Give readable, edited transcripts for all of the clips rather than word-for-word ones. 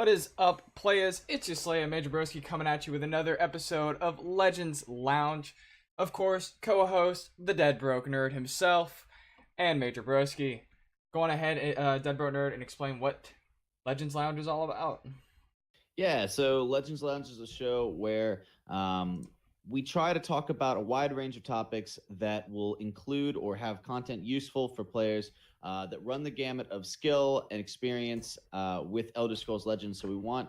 What is up, players? It's your Slayer Major Broski coming at you with another episode of Legends Lounge. Of course, co-host the DeadBrokeNerd himself and Major Broski. Go on ahead, DeadBrokeNerd, and explain what Legends Lounge is all about. Yeah, so Legends Lounge is a show where we try to talk about a wide range of topics that will include or have content useful for players that run the gamut of skill and experience with Elder Scrolls Legends. So we want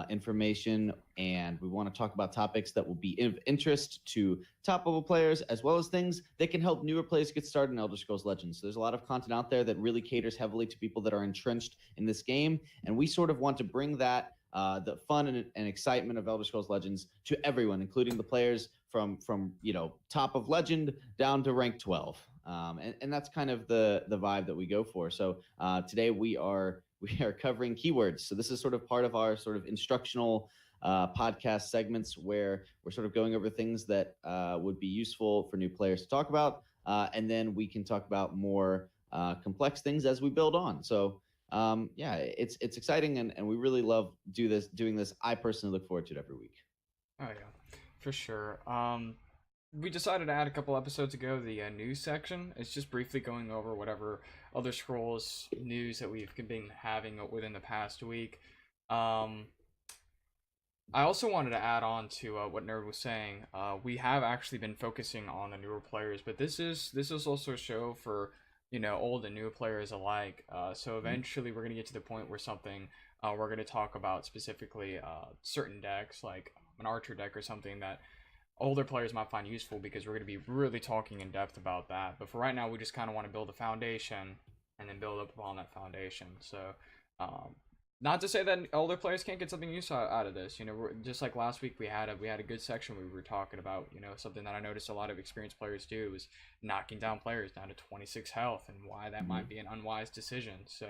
information and we want to talk about topics that will be of interest to top-level players, as well as things that can help newer players get started in Elder Scrolls Legends. So there's a lot of content out there that really caters heavily to people that are entrenched in this game, and we sort of want to bring that the fun and excitement of Elder Scrolls Legends to everyone, including the players from top of Legend down to rank 12. And that's kind of the vibe that we go for. So today we are covering keywords. So this is sort of part of our sort of instructional podcast segments where we're sort of going over things that would be useful for new players to talk about. And then we can talk about more complex things as we build on. So it's exciting, and we really love doing this. I personally look forward to it every week. Oh yeah, for sure. We decided to add a couple episodes ago the news section. It's just briefly going over whatever Elder Scrolls news that we've been having within the past week. I also wanted to add on to what Nerd was saying. We have actually been focusing on the newer players, but this is also a show for old and new players alike. So eventually we're going to get to the point where we're going to talk about specifically certain decks, like an archer deck or something that older players might find useful, because we're going to be really talking in depth about that. But for right now, we just kind of want to build a foundation and then build up upon that foundation. So not to say that older players can't get something useful out of this. Just like last week, we had a good section where we were talking about something that I noticed a lot of experienced players do is knocking down players down to 26 health, and why that might be an unwise decision. So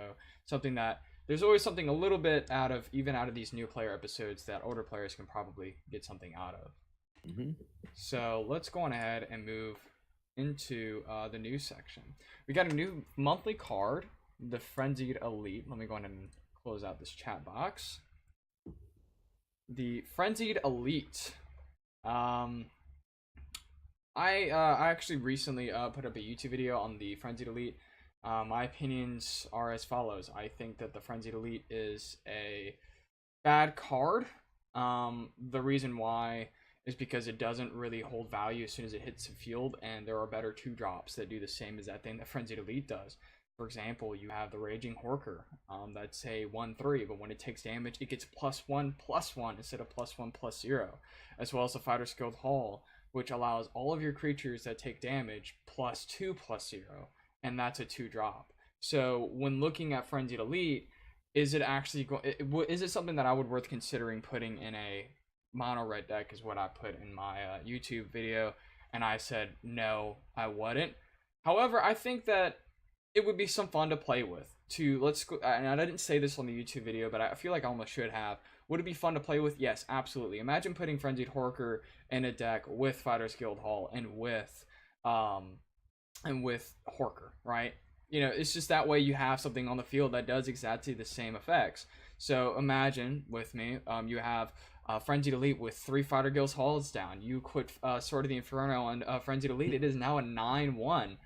something that there's always something a little bit out of these new player episodes that older players can probably get something out of. So let's go on ahead and move into the news section. We got a new monthly card, the Frenzied Alit. Let me go ahead and close out this chat box. The Frenzied Alit. I actually recently put up a YouTube video on the Frenzied Alit. My opinions are as follows. I think that the Frenzied Alit is a bad card. The reason why is because it doesn't really hold value as soon as it hits the field, and there are better 2-drops that do the same as that thing that Frenzied Alit does. For example, you have the Raging Horker. That's a 1/3, but when it takes damage, it gets +1/+1 instead of +1/+0. As well as the Fighter's Guild Hall, which allows all of your creatures that take damage +2/+0, and that's a 2-drop. So when looking at Frenzied Alit, is it something that I would worth considering putting in a mono red deck, is what I put in my YouTube video, and I said no, I wouldn't. However, I think that it would be some fun to play with. And I didn't say this on the YouTube video, but I feel like I almost should have. Would it be fun to play with? Yes, absolutely. Imagine putting Frenzied Horker in a deck with Fighter's Guild Hall and with Horker, right? It's just that way you have something on the field that does exactly the same effects. So imagine with me, you have Frenzied Alit with 3 Fighter Guild Halls down. You quit Sword of the Inferno on Frenzied Alit. It is now a 9/1.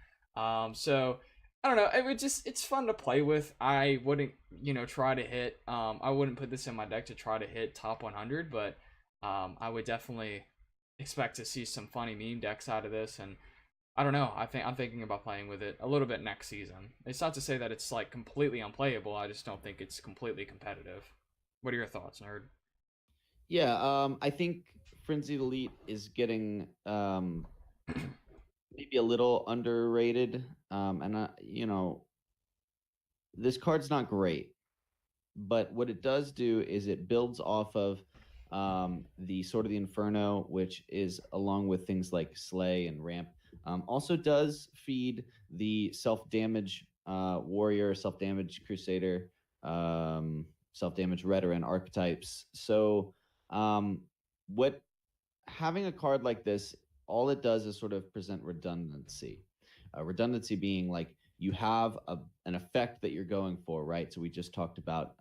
So I don't know. It's fun to play with. I wouldn't, try to hit. I wouldn't put this in my deck to try to hit top 100, but I would definitely expect to see some funny meme decks out of this. And I don't know. I'm thinking about playing with it a little bit next season. It's not to say that it's like completely unplayable. I just don't think it's completely competitive. What are your thoughts, Nerd? Yeah, I think Frenzied Alit is getting maybe a little underrated. This card's not great, but what it does do is it builds off of the Sword of the Inferno, which is, along with things like Slay and Ramp, also does feed the self-damage warrior, self-damage crusader, self-damage veteran archetypes. So what having a card like this, all it does is sort of present redundancy. Redundancy being like you have an effect that you're going for, right? So we just talked about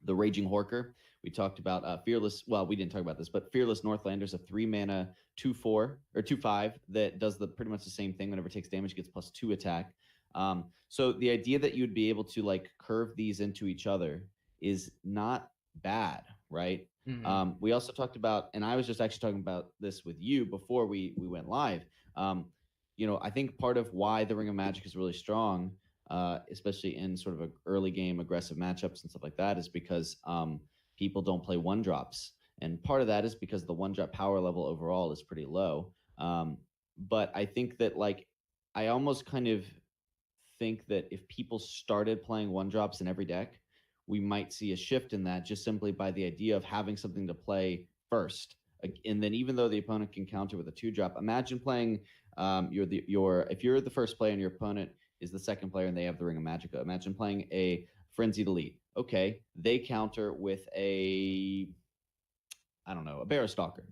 the Raging Horker. We talked about Fearless. Well, we didn't talk about this, but Fearless Northlander's a 3-mana 2/4 or 2/5 that does the pretty much the same thing. Whenever it takes damage, it gets +2 attack. So the idea that you'd be able to like curve these into each other is not bad, right? Mm-hmm. We also talked about, and I was just actually talking about this with you before we went live. I think part of why the Ring of Magic is really strong, especially in sort of an early game aggressive matchups and stuff like that, is because people don't play 1-drops. And part of that is because the 1-drop power level overall is pretty low. But I think that I almost kind of think that if people started playing 1-drops in every deck, we might see a shift in that just simply by the idea of having something to play first. And then even though the opponent can counter with a 2-drop, imagine playing if you're the first player and your opponent is the second player and they have the Ring of Magica. Imagine playing a Frenzied Elite. Okay, they counter with a Barrowstalker.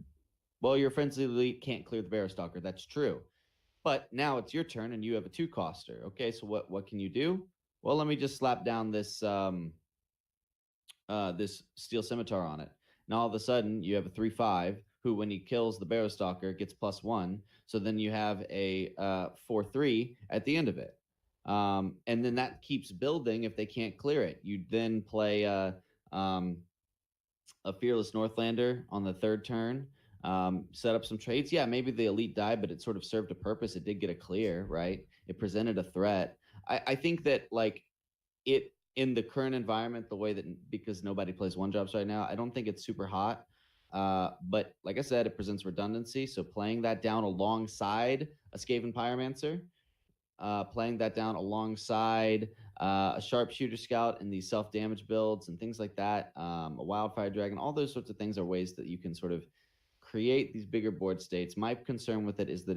Well, your Frenzied Elite can't clear the Barrowstalker. That's true. But now it's your turn and you have a 2-coster. Okay, so what can you do? Well, let me just slap down this this Steel Scimitar on it. Now all of a sudden you have a 3/5 who, when he kills the Barrowstalker, gets +1. So then you have a 4/3 at the end of it. And then that keeps building if they can't clear it. You then play a Fearless Northlander on the third turn. Set up some trades. Yeah, maybe the Elite died, but it sort of served a purpose. It did get a clear, right? It presented a threat. I think that it in the current environment, the way that, because nobody plays 1-drops right now, I don't think it's super hot. But like I said, it presents redundancy. So playing that down alongside a Skaven Pyromancer, playing that down alongside a Sharpshooter Scout in these self-damage builds and things like that, a Wildfire Dragon, all those sorts of things are ways that you can sort of create these bigger board states. My concern with it is that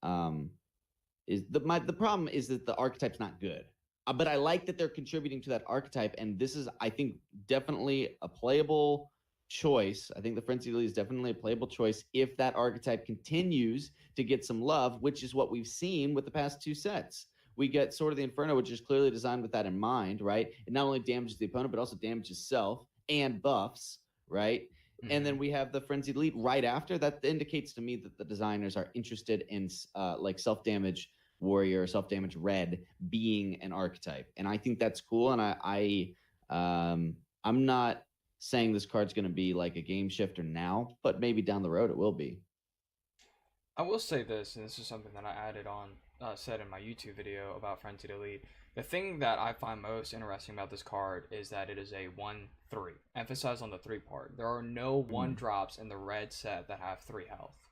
the problem is that the archetype's not good. But I like that they're contributing to that archetype, and this is, I think, definitely a playable choice. I think the Frenzied Elite is definitely a playable choice if that archetype continues to get some love, which is what we've seen with the past 2 sets. We get Sword of the Inferno, which is clearly designed with that in mind, right? It not only damages the opponent, but also damages self and buffs, right? Mm-hmm. And then we have the Frenzied Elite right after. That indicates to me that the designers are interested in self-damage warrior, self-damage red being an archetype, and I think that's cool. And I'm not saying this card's going to be like a game shifter now, but maybe down the road it will be. I will say this, and this is something that I added on, said in my YouTube video about Frenzied Elite. The thing that I find most interesting about this card is that it is a 1/3. Emphasize on the 3 part. There are no 1-drops in the red set that have 3 health.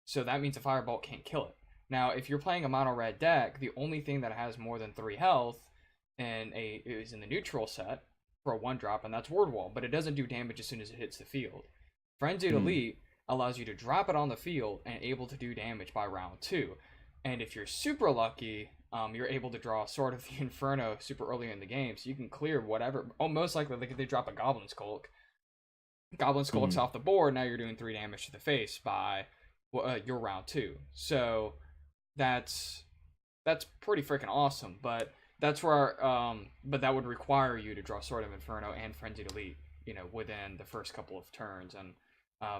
So that means a Firebolt can't kill it. Now, if you're playing a mono red deck, the only thing that has more than 3 health is in the neutral set for a 1-drop, and that's Word Wall, but it doesn't do damage as soon as it hits the field. Frenzied Elite allows you to drop it on the field and able to do damage by round 2. And if you're super lucky, you're able to draw Sword of the Inferno super early in the game, so you can clear whatever. Oh, most likely they drop a Goblin Skulk. Goblin Skulk's off the board, now you're doing 3 damage to the face by your round 2. So that's pretty freaking awesome, but that's where but that would require you to draw Sword of Inferno and Frenzied Elite, within the first couple of turns, and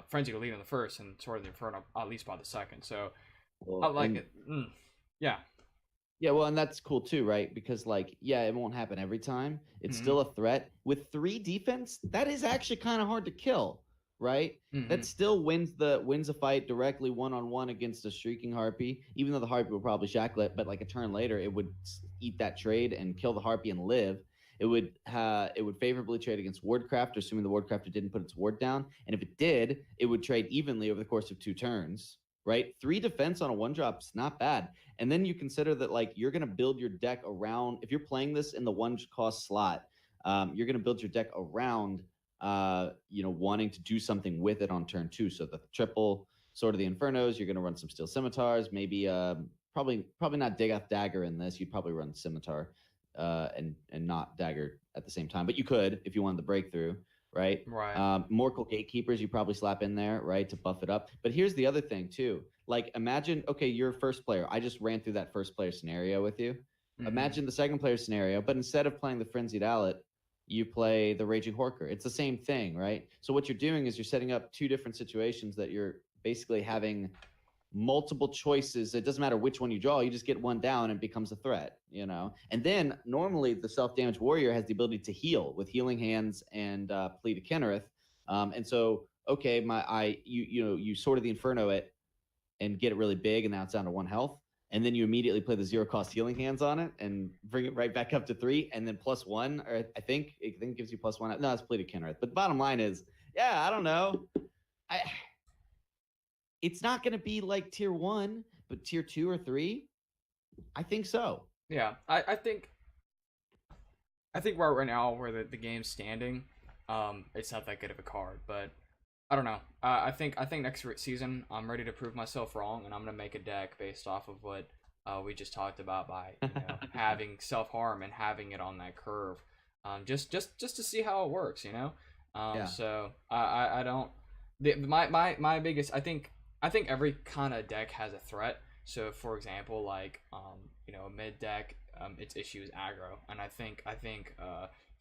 Frenzied Elite on the first and Sword of the Inferno at least by the second. So I like it. Yeah, well, and that's cool too, right? Because it won't happen every time. It's still a threat with 3 defense. That is actually kind of hard to kill, right? That still wins a fight directly 1-on-1 against a Shrieking Harpy, even though the Harpy will probably shackle it, but a turn later it would eat that trade and kill the Harpy and live. It would favorably trade against Wardcrafter, assuming the Wardcrafter didn't put its ward down, and if it did, it would trade evenly over the course of 2 turns, right? 3 defense on a 1-drop is not bad. And then you consider that you're going to build your deck around, if you're playing this in the 1-cost slot, you're going to build your deck around wanting to do something with it on turn 2. So the triple Sword of the Infernos, you're going to run some Steel Scimitars, maybe probably not Dagoth Dagger in this. You'd probably run Scimitar and not Dagger at the same time, but you could if you wanted the breakthrough, right? Right. Morkel Gatekeepers you probably slap in there, right, to buff it up. But here's the other thing too. Imagine, okay, you're first player. I just ran through that first player scenario with you. Imagine the second player scenario, but instead of playing the Frenzied Alit, you play the Raging Horker. It's the same thing, right? So what you're doing is you're setting up two different situations that you're basically having multiple choices. It doesn't matter which one you draw. You just get one down and it becomes a threat, And then normally the self-damage warrior has the ability to heal with healing hands and Plea to Kennereth. And so, okay, you Sword of the Inferno it and get it really big, and now it's down to 1 health. And then you immediately play the 0-cost healing hands on it and bring it right back up to 3, and then +1, or I think it gives you +1. No, it's Plea to Kennereth. But the bottom line is, I don't know. It's not going to be like tier 1, but tier 2 or 3, I think so. Yeah, I think right now where the game's standing, it's not that good of a card, but I don't know. I think next season I'm ready to prove myself wrong, and I'm gonna make a deck based off of what we just talked about by having self harm and having it on that curve, just to see how it works, So I don't. My biggest I think every kind of deck has a threat. So for example, like a mid deck, its issue is aggro, and I think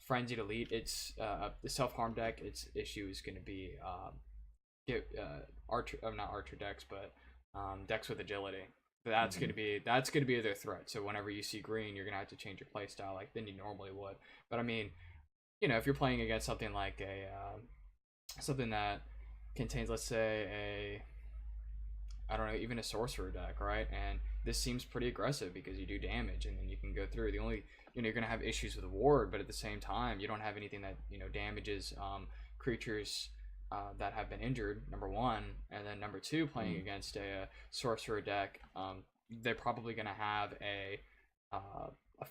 Frenzied Alit, it's the self-harm deck, its issue is going to be not archer decks, but decks with agility. That's going to be their threat. So whenever you see green, you're going to have to change your play style like than you normally would. But I mean, if you're playing against something like something that contains, let's say, I don't know, even a sorcerer deck, right? And this seems pretty aggressive because you do damage and then you can go through. The only, you're going to have issues with the ward, but at the same time, you don't have anything that, damages creatures that have been injured, number one. And then number two, playing against a sorcerer deck, they're probably going to have a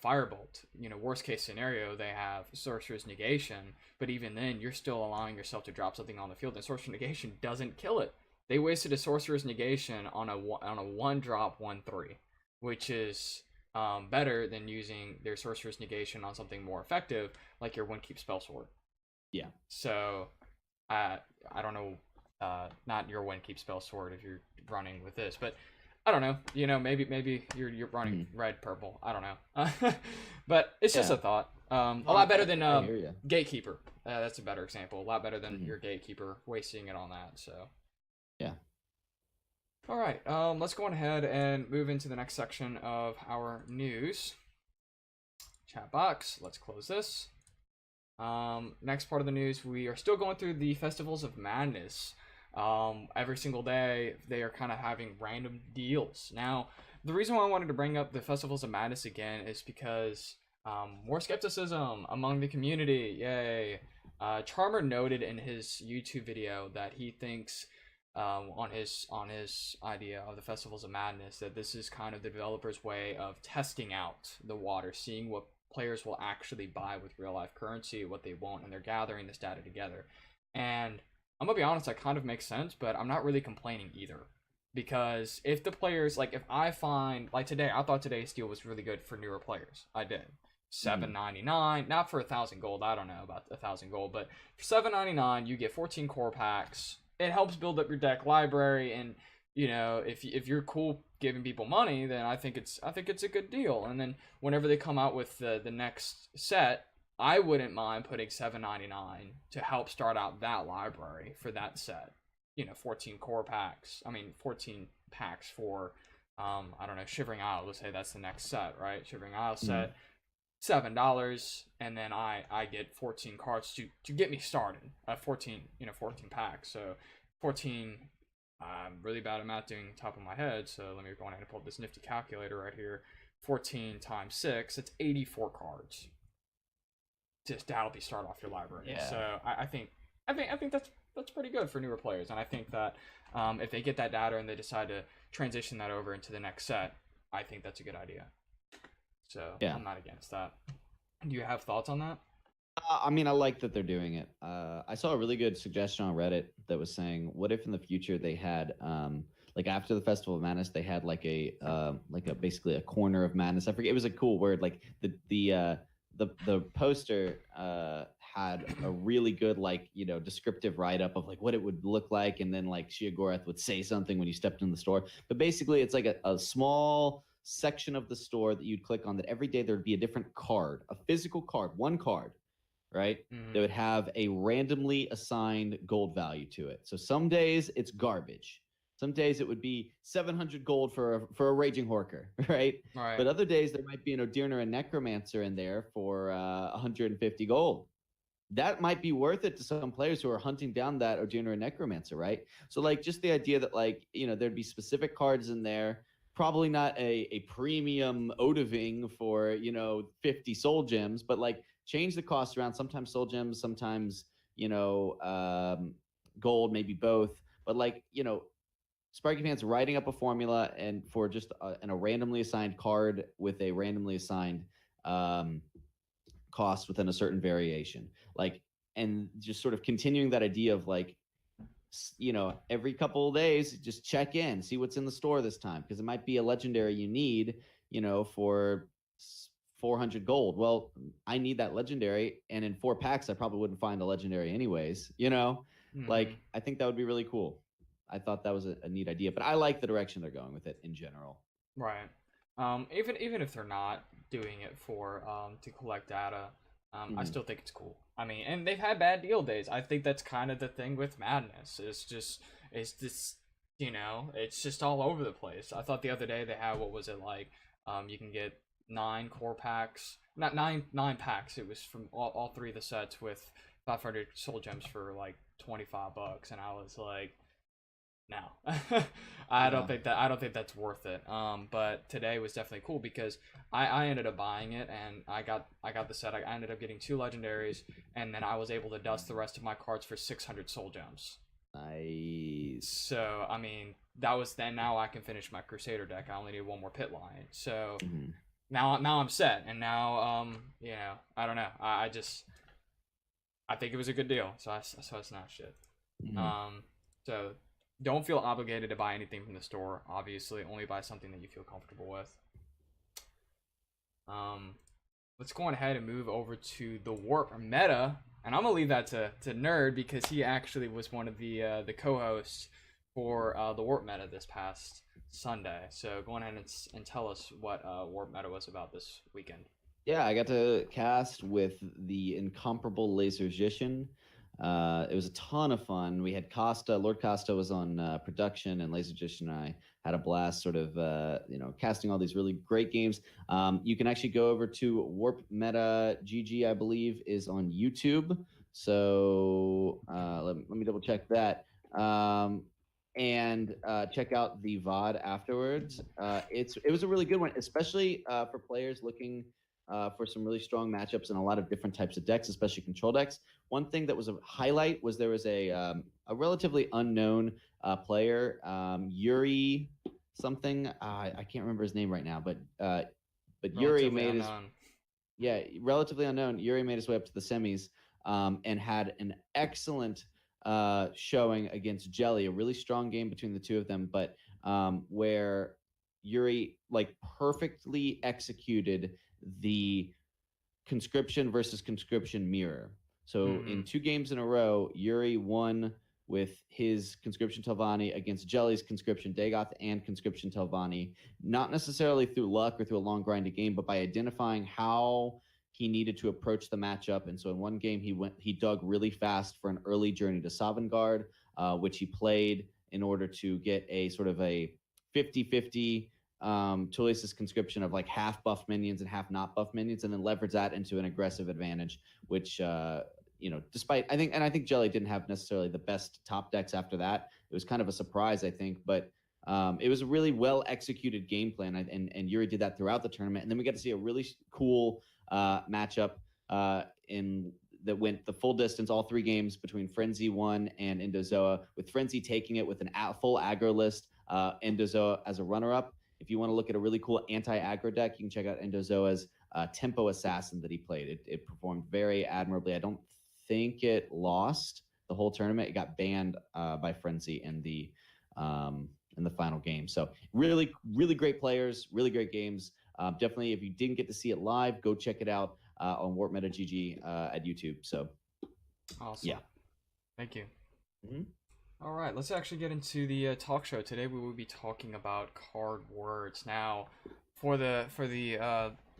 firebolt. Worst case scenario, they have sorcerer's negation, but even then, you're still allowing yourself to drop something on the field, and sorcerer's negation doesn't kill it. They wasted a sorcerer's negation on a 1-drop 1/3, which is better than using their sorcerer's negation on something more effective, like your One-Keep Spellsword. Yeah. So, I don't know, not your One-Keep Spellsword if you're running with this, but I don't know. Maybe you're running red purple. I don't know. But it's just a thought. A lot better than Gatekeeper. That's a better example. A lot better than your Gatekeeper wasting it on that. So. Yeah. All right. Let's go on ahead and move into the next section of our news. Chat box. Let's close this. Next part of the news, we are still going through the Festivals of Madness. Every single day, they are kind of having random deals. Now, the reason why I wanted to bring up the Festivals of Madness again is because more skepticism among the community. Yay. Charmer noted in his YouTube video that he thinks on his idea of the Festivals of Madness that this is kind of the developer's way of testing out the water, seeing what players will actually buy with real life currency, what they won't, and they're gathering this data together. And I'm gonna be honest, that kind of makes sense, but I'm not really complaining either, because if the players, like, if I find, like today, I thought today's deal was really good for newer players. I did. $7.99, not for 1,000 gold. I don't know about 1,000 gold, but for $7.99, you get 14 core packs. It helps build up your deck library, and if you're cool giving people money, then I think it's a good deal. And then whenever they come out with the next set, I wouldn't mind putting $7.99 to help start out that library for that set. 14 core packs. 14 packs for I don't know, Shivering Isle. Let's say that's the next set, right? Shivering Isle set. $7, and then I get 14 cards to get me started. 14 packs. So 14. I'm really bad at math doing top of my head, so let me go ahead and pull up this nifty calculator right here. 14 times 6, it's 84 cards. Just to help you start off your library. Yeah. So I think that's pretty good for newer players, and I think that if they get that data and they decide to transition that over into the next set, I think that's a good idea. So I'm not against that. Do you have thoughts on that? I like that they're doing it. I saw a really good suggestion on Reddit that was saying, what if in the future they had, like after the Festival of Madness, they had like a basically a corner of madness. I forget, it was a cool word. Like the poster had a really good descriptive write up of like what it would look like, and then like Sheogorath would say something when you stepped in the store. But basically, it's like a small section of the store that you'd click on that every day there'd be a different card, a physical card, one card right? That Mm-hmm. would have a randomly assigned gold value to it. So some days it's garbage. Some days it would be 700 gold for a Raging Horker, right? Right. But other days there might be an Odirner and Necromancer in there for 150 gold. That might be worth it to some players who are hunting down that Odirner and Necromancer, right? So like just the idea that like, there'd be specific cards in there, probably not a premium Odiving for, 50 soul gems, but like change the cost around. Sometimes soul gems, sometimes, gold, maybe both. But like, Sparky fans writing up a formula and for just a randomly assigned card with a randomly assigned cost within a certain variation, like, and just sort of continuing that idea of like, every couple of days just check in, see what's in the store this time, because it might be a legendary you need, for 400 gold. Well, I need that legendary, and in 4 packs I probably wouldn't find a legendary anyways. Mm-hmm. Like, I think that would be really cool. I thought that was a neat idea, but I like the direction they're going with it in general. Right. Even if they're not doing it for to collect data, I still think it's cool. I mean, and they've had bad deal days. I think that's kind of the thing with Madness. It's just it's just all over the place. I thought the other day they had, what was it like? You can get 9 core packs, not nine packs. It was from all 3 of the sets with 500 soul gems for like $25, and I was like, no. I don't think that's worth it. But today was definitely cool because I ended up buying it, and I got the set. I ended up getting 2 legendaries, and then I was able to dust the rest of my cards for 600 soul gems. Nice. So I mean, that was then. Now I can finish my Crusader deck. I only need 1 more pit line. So now I'm set, and now I don't know. I think it was a good deal. So I snatched it. So don't feel obligated to buy anything from the store. Obviously, only buy something that you feel comfortable with. Let's go on ahead and move over to the Warp meta, and I'm gonna leave that to Nerd because he actually was one of the co-hosts for the Warp meta this past Sunday. So go on ahead and tell us what Warp meta was about this weekend. Yeah, I got to cast with the incomparable Lasergician. It was a ton of fun. We had Costa, Lord Costa was on production, and Lasergician and I had a blast sort of, casting all these really great games. You can actually go over to Warp Meta GG, I believe, is on YouTube. So let me double check that. And check out the VOD afterwards. It was a really good one, especially for players looking for some really strong matchups and a lot of different types of decks, especially control decks. One thing that was a highlight was there was a relatively unknown player, Yuri something. I can't remember his name right now, but Yuri made relatively unknown. Yuri made his way up to the semis and had an excellent showing against Jelly, a really strong game between the two of them, but where Yuri like perfectly executed the conscription versus conscription mirror. So in 2 games in a row, Yuri won with his conscription Telvanni against Jelly's conscription Dagoth and conscription Telvanni, not necessarily through luck or through a long grinded game, but by identifying how he needed to approach the matchup. And so in one game, he dug really fast for an early journey to Sovngarde, which he played in order to get a sort of a 50-50 Tullius's conscription of like half buff minions and half not buff minions, and then leverage that into an aggressive advantage, which despite I think Jelly didn't have necessarily the best top decks after that. It was kind of a surprise, I think, but it was a really well executed game plan, and Yuri did that throughout the tournament. And then we got to see a really cool matchup that went the full distance, all 3 games between Frenzy 1 and Endozoa, with Frenzy taking it with an full aggro list, Endozoa as a runner-up. If you want to look at a really cool anti-aggro deck, you can check out Endozoa's Tempo Assassin that he played. It performed very admirably. I don't think it lost the whole tournament. It got banned by Frenzy in the final game. So really, really great players, really great games. Definitely, if you didn't get to see it live, go check it out on Warp Meta GG at YouTube. So awesome. Yeah. Thank you. All right, let's actually get into the talk show. Today we will be talking about card words. Now, for the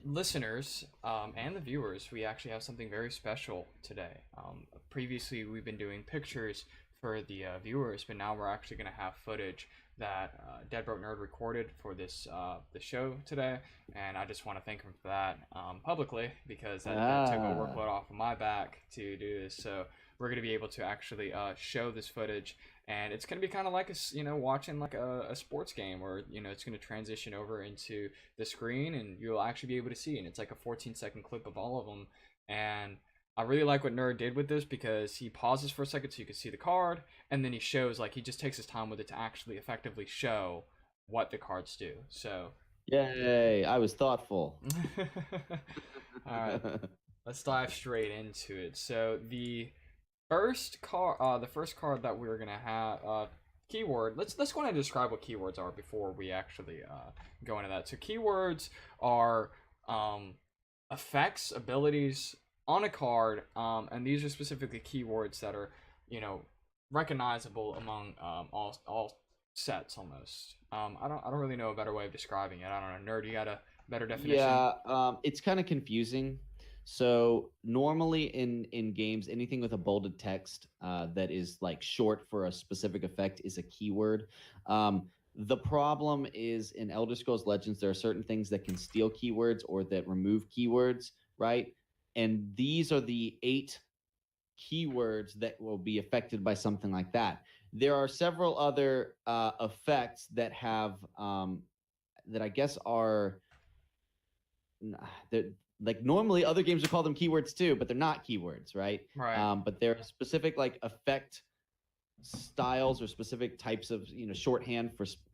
listeners and the viewers, we actually have something very special today. Previously, we've been doing pictures for the viewers, but now we're actually going to have footage that DeadBrokeNerd recorded for this the show today, and I just want to thank him for that publicly, because that took a workload off of my back to do this. So we're going to be able to actually show this footage, and it's going to be kind of like watching like a sports game, where it's going to transition over into the screen, and you'll actually be able to see, and it's like a 14-second clip of all of them. And I really like what Nerd did with this, because he pauses for a second so you can see the card, and then he shows, like, he just takes his time with it to actually effectively show what the cards do. So yay, I was thoughtful. all right, let's dive straight into it. So the first card that we're gonna have, keyword. Let's go ahead and describe what keywords are before we actually go into that. So keywords are effects, abilities on a card, and these are specifically keywords that are recognizable among all sets almost. I don't really know a better way of describing it. I don't know, Nerd, you got a better definition? Yeah, it's kind of confusing. So normally in games, anything with a bolded text that is like short for a specific effect is a keyword. The problem is in Elder Scrolls Legends, there are certain things that can steal keywords or that remove keywords, right? And these are the 8 keywords that will be affected by something like that. There are several other effects that have that I guess are like normally other games would call them keywords too, but they're not keywords, right? Right. But they're specific like effect styles or specific types of shorthand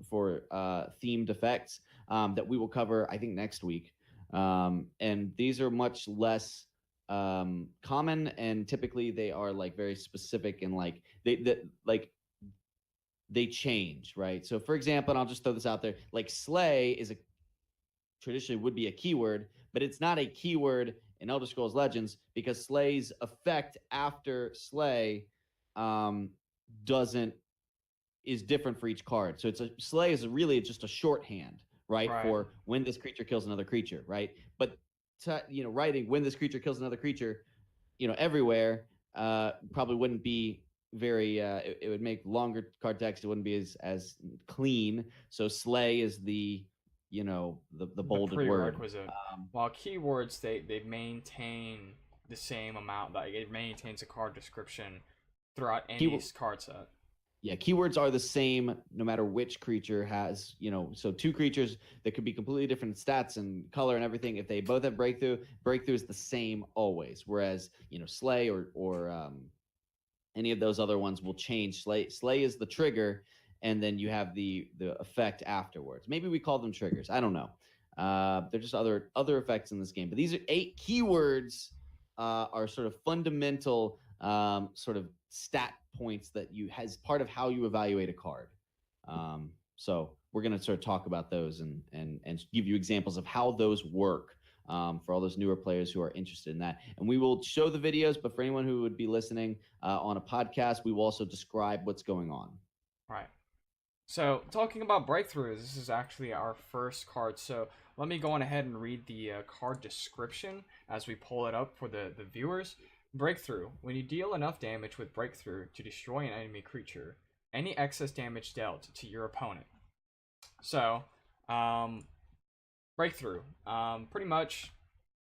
for themed effects that we will cover, I think, next week. And these are much less common, and typically they are like very specific, and like they change, right? So for example, and I'll just throw this out there, like slay is traditionally would be a keyword, but it's not a keyword in Elder Scrolls Legends, because slay's effect after slay is different for each card. So slay is really just a shorthand, right? For when this creature kills another creature, right? But writing when this creature kills another creature, everywhere probably wouldn't be very. It would make longer card text. It wouldn't be as clean. So slay is the bolded word. While keywords they maintain the same amount, like it maintains a card description throughout any card set. Yeah, keywords are the same no matter which creature has, so 2 creatures that could be completely different stats and color and everything. If they both have breakthrough is the same always. Whereas, slay or any of those other ones will change. Slay is the trigger, and then you have the effect afterwards. Maybe we call them triggers. I don't know. They're just other effects in this game. But these are 8 keywords are sort of fundamental sort of stat points that as part of how you evaluate a card. So we're going to sort of talk about those and give you examples of how those work for all those newer players who are interested in that. And we will show the videos, but for anyone who would be listening on a podcast, we will also describe what's going on. Right. So talking about breakthroughs, this is actually our first card. So let me go on ahead and read the card description as we pull it up for the viewers. Breakthrough. When you deal enough damage with Breakthrough to destroy an enemy creature, any excess damage dealt to your opponent. So, Breakthrough. Pretty much,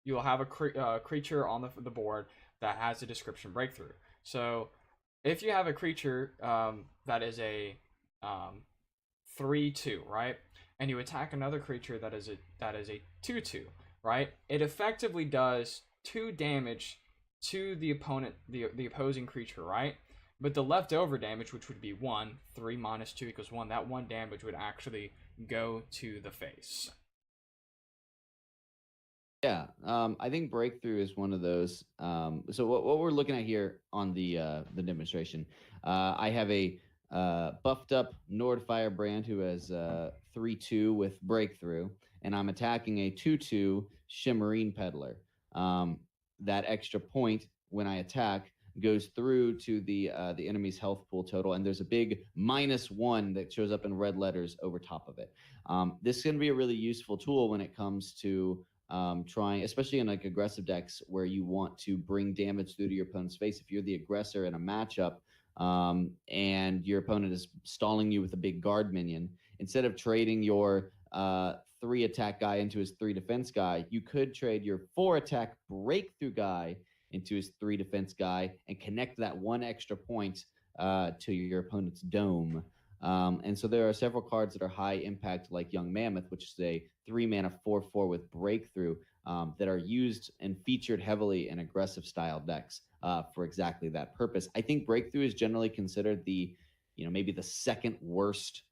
you'll have a creature on the board that has a description Breakthrough. So, if you have a creature that is a 3/2, right, and you attack another creature that is a 2/2, right, it effectively does 2 damage to the opponent, the opposing creature, right? But the leftover damage, which would be 1, 3 minus 2 equals 1, that 1 damage would actually go to the face. Yeah, I think Breakthrough is one of those. So what we're looking at here on the demonstration, I have a buffed up Nord Firebrand who has 3/2 with Breakthrough, and I'm attacking a 2/2 Shimmerine Peddler. That extra point when I attack goes through to the enemy's health pool total, and there's a big -1 that shows up in red letters over top of it. This is going to be a really useful tool when it comes to trying, especially in like aggressive decks where you want to bring damage through to your opponent's face. If you're the aggressor in a matchup and your opponent is stalling you with a big guard minion, instead of trading your 3 attack guy into his 3 defense guy, you could trade your 4 attack breakthrough guy into his 3 defense guy and connect that 1 extra point to your opponent's dome. And so there are several cards that are high impact, like Young Mammoth, which is a 3-mana 4/4 with breakthrough that are used and featured heavily in aggressive style decks for exactly that purpose. I think breakthrough is generally considered the, maybe the second worst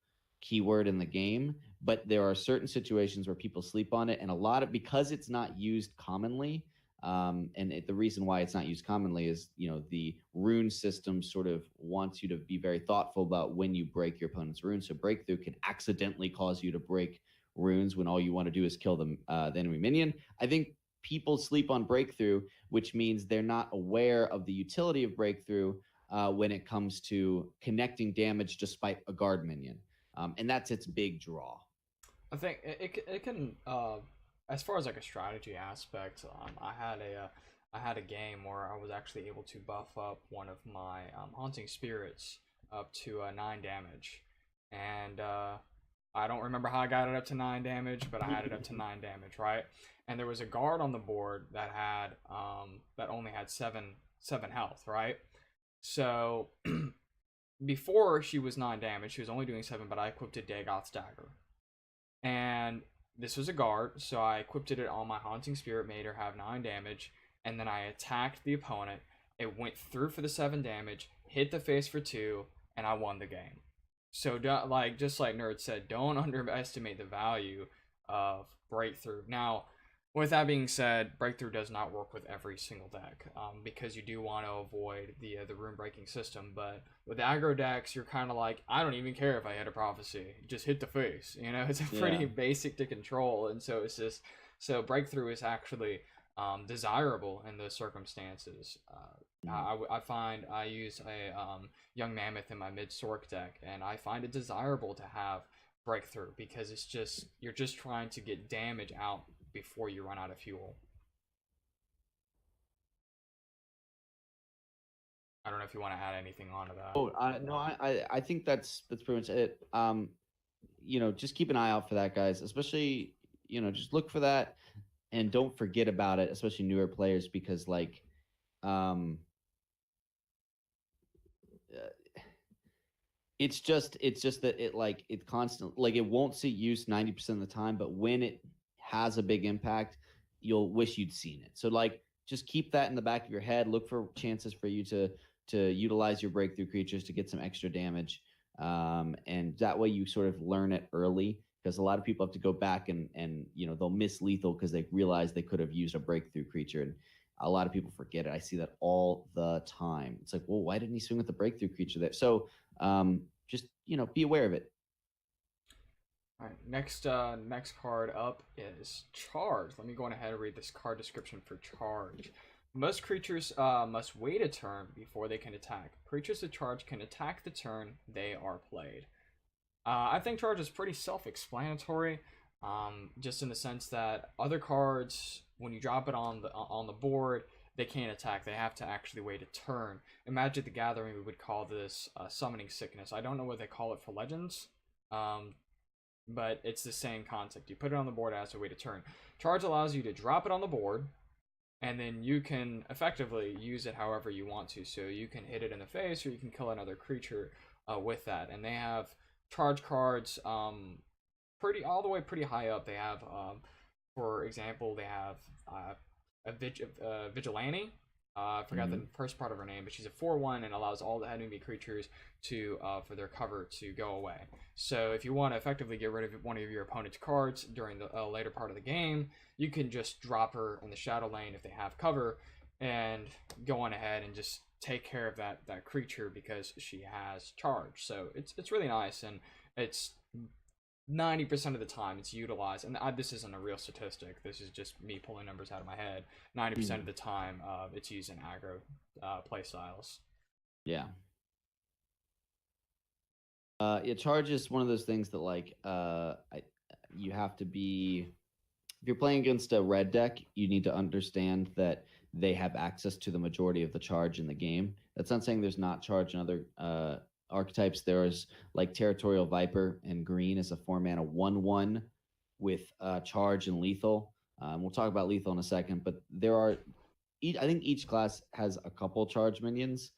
keyword in the game, but there are certain situations where people sleep on it, and because it's not used commonly. The reason why it's not used commonly is, the rune system sort of wants you to be very thoughtful about when you break your opponent's runes. So breakthrough can accidentally cause you to break runes when all you want to do is kill the enemy minion. I think people sleep on breakthrough, which means they're not aware of the utility of breakthrough when it comes to connecting damage despite a guard minion. And that's its big draw. I think it can, as far as like a strategy aspect, I had a game where I was actually able to buff up one of my haunting spirits up to 9 damage, and I don't remember how I got it up to 9 damage, but I had it up to 9 damage, right? And there was a guard on the board that had that only had 7 health, right? So before she was 9 damage, she was only doing 7, but I equipped a Dagoth's Dagger. And this was a guard, so I equipped it on my Haunting Spirit, made her have 9 damage, and then I attacked the opponent. It went through for the 7 damage, hit the face for 2, and I won the game. So, just like Nerd said, don't underestimate the value of Breakthrough. Now, with that being said, Breakthrough does not work with every single deck, because you do want to avoid the rune breaking system. But with aggro decks, you're kind of like, I don't even care if I hit a prophecy, just hit the face. It's pretty basic to control, and so it's just Breakthrough is actually desirable in those circumstances. I find I use a Young Mammoth in my mid Sork deck, and I find it desirable to have Breakthrough because you're just trying to get damage out before you run out of fuel. I don't know if you want to add anything onto that. No, I think that's pretty much it. Just keep an eye out for that, guys. Especially, just look for that and don't forget about it, especially newer players, because it's just that it constantly, it won't see use 90% of the time, but when it has a big impact, you'll wish you'd seen it. So just keep that in the back of your head. Look for chances for you to utilize your breakthrough creatures to get some extra damage, and that way you sort of learn it early, because a lot of people have to go back and they'll miss lethal because they realize they could have used a breakthrough creature, and a lot of people forget it. I see that all the time. It's like, well, why didn't he swing with the breakthrough creature there? So just be aware of it. All right, next card up is Charge. Let me go on ahead and read this card description for Charge. Most creatures must wait a turn before they can attack. Creatures with Charge can attack the turn they are played. I think Charge is pretty self-explanatory, just in the sense that other cards, when you drop it on the board, they can't attack. They have to actually wait a turn. In Magic the Gathering, we would call this Summoning Sickness. I don't know what they call it for Legends. But it's the same concept. You put it on the board, it has to wait a turn. Charge allows you to drop it on the board, and then you can effectively use it however you want to. So you can hit it in the face, or you can kill another creature with that. And they have charge cards pretty high up. They have, for example, they have a Vigilante. I forgot the first part of her name, but she's a 4/1 and allows all the enemy creatures to for their cover to go away. So if you want to effectively get rid of one of your opponent's cards during the later part of the game, you can just drop her in the shadow lane if they have cover, and go on ahead and just take care of that creature because she has charge. So it's really nice, and it's 90% of the time it's utilized, and this isn't a real statistic, this is just me pulling numbers out of my head. 90% of the time it's used in aggro play styles. Charge is one of those things that you have to be if you're playing against a red deck, you need to understand that they have access to the majority of the charge in the game. That's not saying there's not charge in other archetypes. There's like Territorial Viper and green is a 4-mana 1/1 with charge and lethal. We'll talk about lethal in a second, but there are, I think each class has a couple charge minions.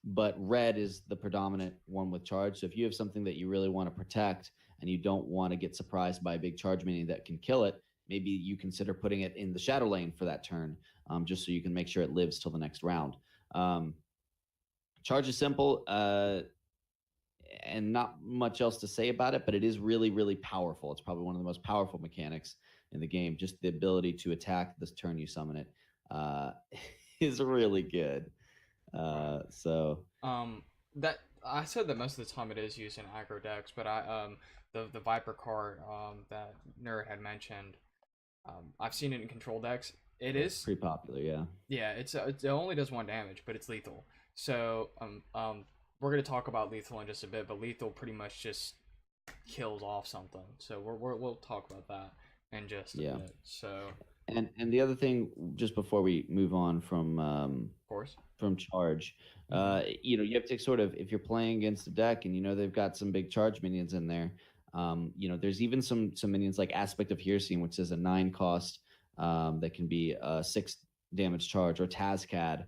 But red is the predominant one with charge. So if you have something that you really want to protect and you don't want to get surprised by a big charge minion that can kill it, maybe you consider putting it in the shadow lane for that turn, just so you can make sure it lives till the next round. Charge is simple and not much else to say about it, but it is really, really powerful. It's probably one of the most powerful mechanics in the game. Just the ability to attack this turn you summon it is really good. That I said that most of the time it is used in aggro decks, but the Viper card that Nerd had mentioned, I've seen it in control decks. It's pretty popular, yeah. Yeah, it only does 1 damage, but it's lethal. So we're gonna talk about lethal in just a bit, but lethal pretty much just kills off something. So we'll talk about that in just a bit. So and the other thing, just before we move on from of course, from charge, you have to sort of, if you're playing against a deck and they've got some big charge minions in there, there's even some minions like Aspect of Hearsing, which is a 9 cost that can be a 6 damage charge, or Tazcad,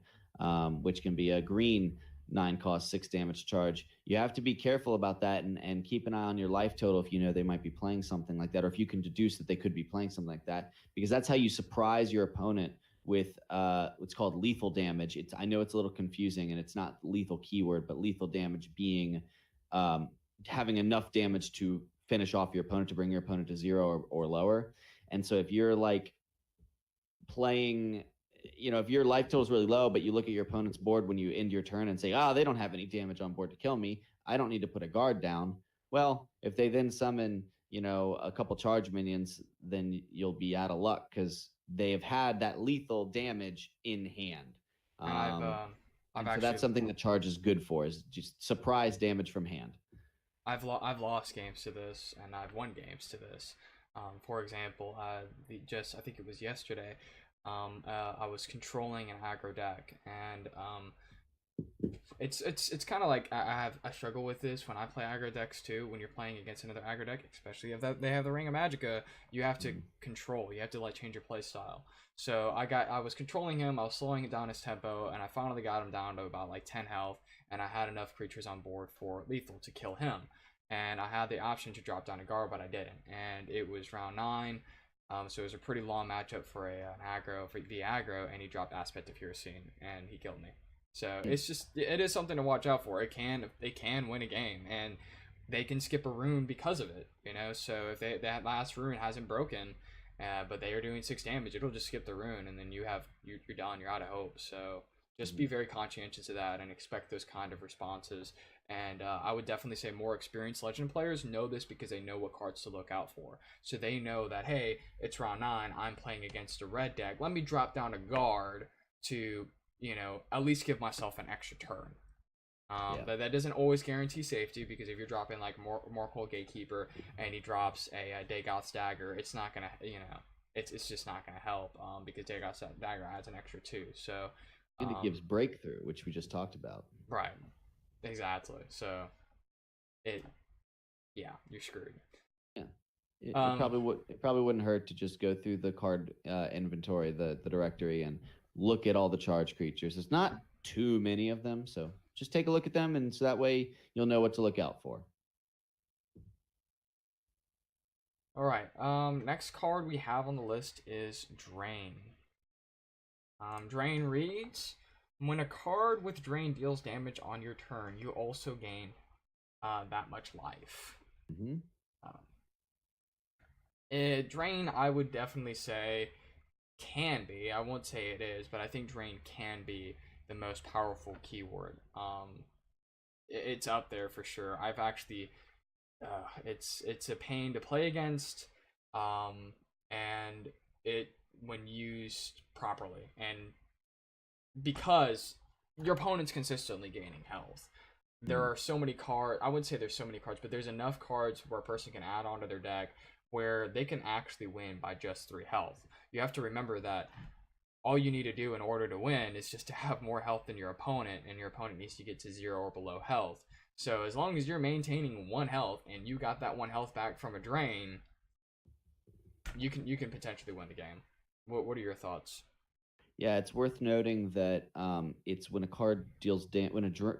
which can be a green 9 cost 6 damage charge. You have to be careful about that and keep an eye on your life total if they might be playing something like that, or if you can deduce that they could be playing something like that, because that's how you surprise your opponent with what's called lethal damage. I know it's a little confusing and it's not lethal keyword, but lethal damage being having enough damage to finish off your opponent, to bring your opponent to 0 or lower. And so if you're like playing, if your life total is really low, but you look at your opponent's board when you end your turn and say, they don't have any damage on board to kill me, I don't need to put a guard down. Well, if they then summon, a couple charge minions, then you'll be out of luck because they have had that lethal damage in hand. So that's something that charge is good for, is just surprise damage from hand. I've lost games to this, and I've won games to this. For example, I think it was yesterday. I was controlling an aggro deck, and it's kind of like I struggle with this when I play aggro decks too. When you're playing against another aggro deck, especially if they have the Ring of Magicka, you have to control. You have to change your play style. So I was controlling him. I was slowing down his tempo, and I finally got him down to about 10 health, and I had enough creatures on board for lethal to kill him. And I had the option to drop down a guard, but I didn't. And it was round 9. So it was a pretty long matchup for an aggro, for the aggro, and he dropped Aspect of Hearsing, and he killed me. So it is something to watch out for. They can win a game, and they can skip a rune because of it. So if that last rune hasn't broken, but they are doing 6 damage, it'll just skip the rune, and then you're done. You're out of hope. So just be very conscientious of that and expect those kind of responses. And I would definitely say more experienced Legend players know this because they know what cards to look out for. So they know that, hey, it's round 9, I'm playing against a red deck. Let me drop down a guard to, at least give myself an extra turn. But that doesn't always guarantee safety, because if you're dropping Morkel Gatekeeper and he drops a Dagoth's Dagger, it's not going to, it's just not going to help because Dagoth's Dagger adds an extra 2. So, and it gives Breakthrough, which we just talked about. Right. Exactly. So, you're screwed. Yeah. It probably wouldn't hurt to just go through the card inventory, the directory, and look at all the charge creatures. There's not too many of them, so just take a look at them, and so that way you'll know what to look out for. All right. Next card we have on the list is Drain. Drain reads: when a card with Drain deals damage on your turn, you also gain that much life. Drain, I would definitely say, can be. I won't say it is, but I think Drain can be the most powerful keyword. It's up there for sure. I've actually, it's a pain to play against, and it when used properly, and because your opponent's consistently gaining health. there are so many cards. I wouldn't say there's so many cards, but there's enough cards where a person can add onto their deck where they can actually win by just 3 health. You have to remember that all you need to do in order to win is just to have more health than your opponent, and your opponent needs to get to 0 or below health. So as long as you're maintaining 1 health and you got that 1 health back from a drain, you can potentially win the game. What are your thoughts? Yeah, it's worth noting that it's when a card deals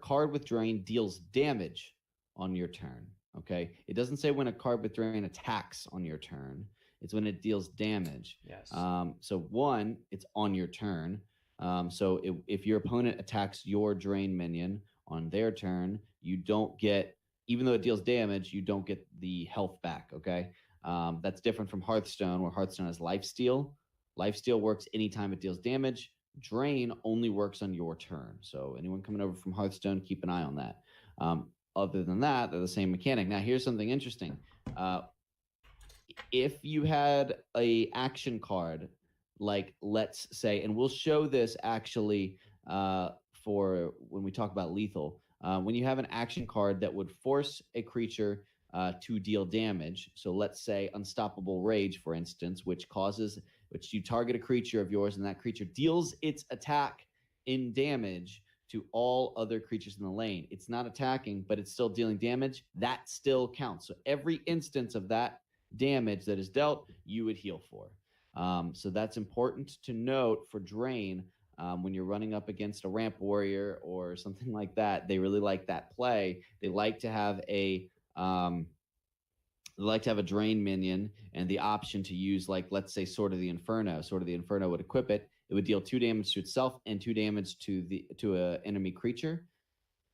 card with drain deals damage on your turn. Okay, it doesn't say when a card with drain attacks on your turn. It's when it deals damage. Yes. So one, it's on your turn. So if your opponent attacks your drain minion on their turn, you don't get, even though it deals damage, you don't get the health back. Okay, that's different from Hearthstone, where Hearthstone has lifesteal. Lifesteal works anytime it deals damage. Drain only works on your turn. So anyone coming over from Hearthstone, keep an eye on that. Other than that, they're the same mechanic. Now, here's something interesting. If you had a action card, like let's say, and we'll show this actually for when we talk about lethal, when you have an action card that would force a creature to deal damage. So let's say Unstoppable Rage, for instance, which you target a creature of yours and that creature deals its attack in damage to all other creatures in the lane. It's not attacking, but it's still dealing damage. That still counts. So every instance of that damage that is dealt, you would heal for. So that's important to note for Drain. When you're running up against a ramp warrior or something like that, they really like that play. They like to have a drain minion and the option to use, like, let's say, Sword of the Inferno. Sword of the Inferno would equip it. It would deal 2 damage to itself and 2 damage to a enemy creature.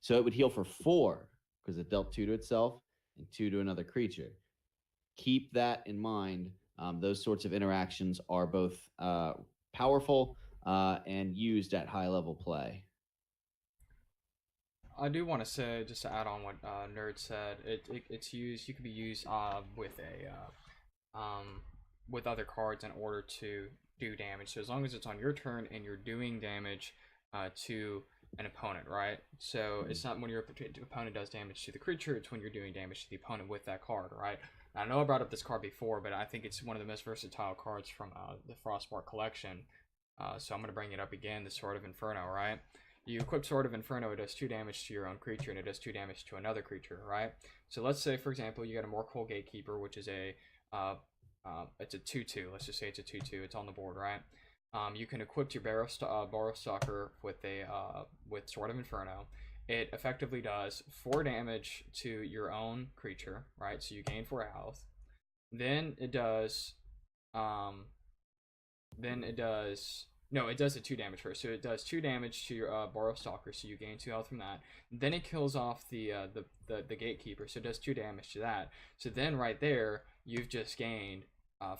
So it would heal for 4 because it dealt 2 to itself and 2 to another creature. Keep that in mind. Those sorts of interactions are both powerful and used at high level play. I do want to say, just to add on what Nerd said, it's used. You can be used with other cards in order to do damage. So as long as it's on your turn and you're doing damage to an opponent, right? So it's not when your opponent does damage to the creature; it's when you're doing damage to the opponent with that card, right? Now, I know I brought up this card before, but I think it's one of the most versatile cards from the Frostmark collection. So I'm going to bring it up again, the Sword of Inferno, right? You equip Sword of Inferno, it does 2 damage to your own creature, and it does 2 damage to another creature, right? So let's say, for example, you got a Morkul Gatekeeper, which is it's a 2/2. Let's just say it's a 2/2. It's on the board, right? You can equip your Barrowstalker with Sword of Inferno. It effectively does 4 damage to your own creature, right? So you gain 4 health. Then it does no, it does a 2 damage first. So it does 2 damage to your Barrowstalker, so you gain 2 health from that. Then it kills off the Gatekeeper, so it does 2 damage to that. So then right there, you've just gained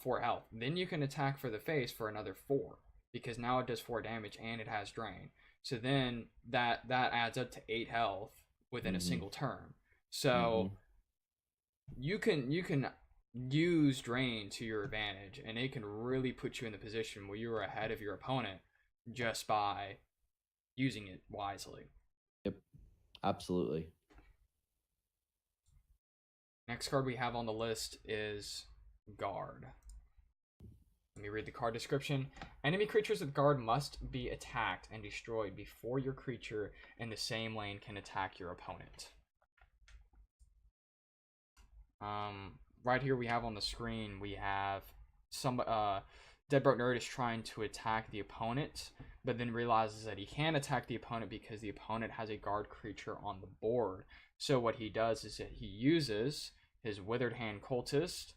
4 health. Then you can attack for the face for another 4, because now it does 4 damage and it has Drain. So then that adds up to 8 health within a single turn. So you can use Drain to your advantage, and it can really put you in the position where you're ahead of your opponent just by using it wisely. Yep, absolutely. Next card we have on the list is Guard. Let me read the card description. Enemy creatures with Guard must be attacked and destroyed before your creature in the same lane can attack your opponent. Right here we have on the screen, we have some DeadBrokeNerd is trying to attack the opponent, but then realizes that he can't attack the opponent because the opponent has a Guard creature on the board. So what he does is that he uses his Withered Hand Cultist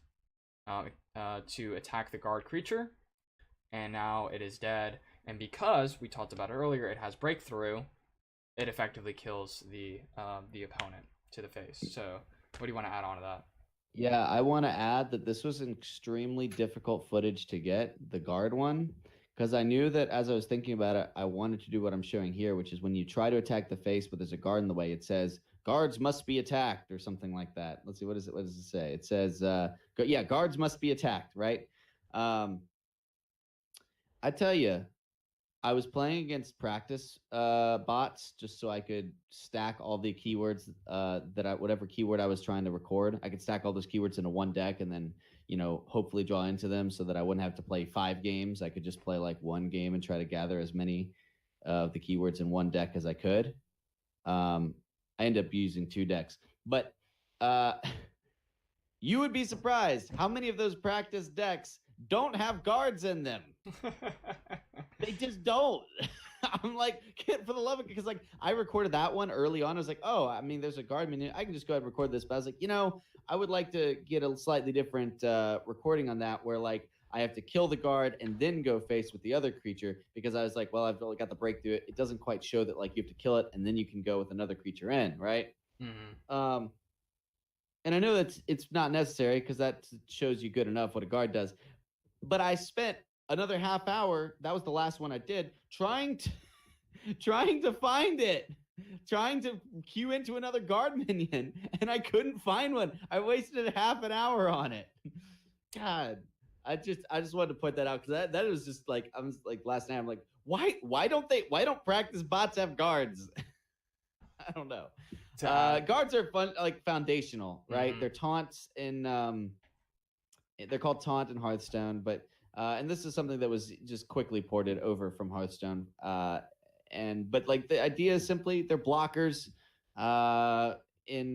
to attack the Guard creature, and now it is dead. And because we talked about it earlier, it has Breakthrough, it effectively kills the opponent to the face. So what do you want to add on to that? Yeah, I want to add that this was an extremely difficult footage to get, the Guard one, because I knew that as I was thinking about it, I wanted to do what I'm showing here, which is when you try to attack the face, but there's a guard in the way, it says, guards must be attacked, or something like that. Let's see, what does it say? It says, guards must be attacked, right? I tell you, I was playing against practice bots just so I could stack all the keywords whatever keyword I was trying to record. I could stack all those keywords into one deck and then, hopefully draw into them so that I wouldn't have to play 5 games. I could just play like one game and try to gather as many of the keywords in one deck as I could. I ended up using 2 decks. But you would be surprised how many of those practice decks don't have guards in them. They just don't. I'm like, for the love of it, because like I recorded that one early on. I was like, oh, I mean, there's a guard menu. I can just go ahead and record this. But I was like, I would like to get a slightly different recording on that where like I have to kill the guard and then go face with the other creature, because I was like, well, I've got the breakthrough. It doesn't quite show that like you have to kill it and then you can go with another creature in, right? Mm-hmm. And I know that it's not necessary because that shows you good enough what a guard does. But I spent another half hour, that was the last one I did, trying to find it, trying to queue into another guard minion, and I couldn't find one. I wasted half an hour on it. God, I just wanted to point that out because that was just like, I was like last night, I'm like, why don't practice bots have guards? I don't know. Guards are fun, like foundational, right? Mm-hmm. They're taunts in they're called taunt in Hearthstone, but and this is something that was just quickly ported over from Hearthstone. But like the idea is simply they're blockers in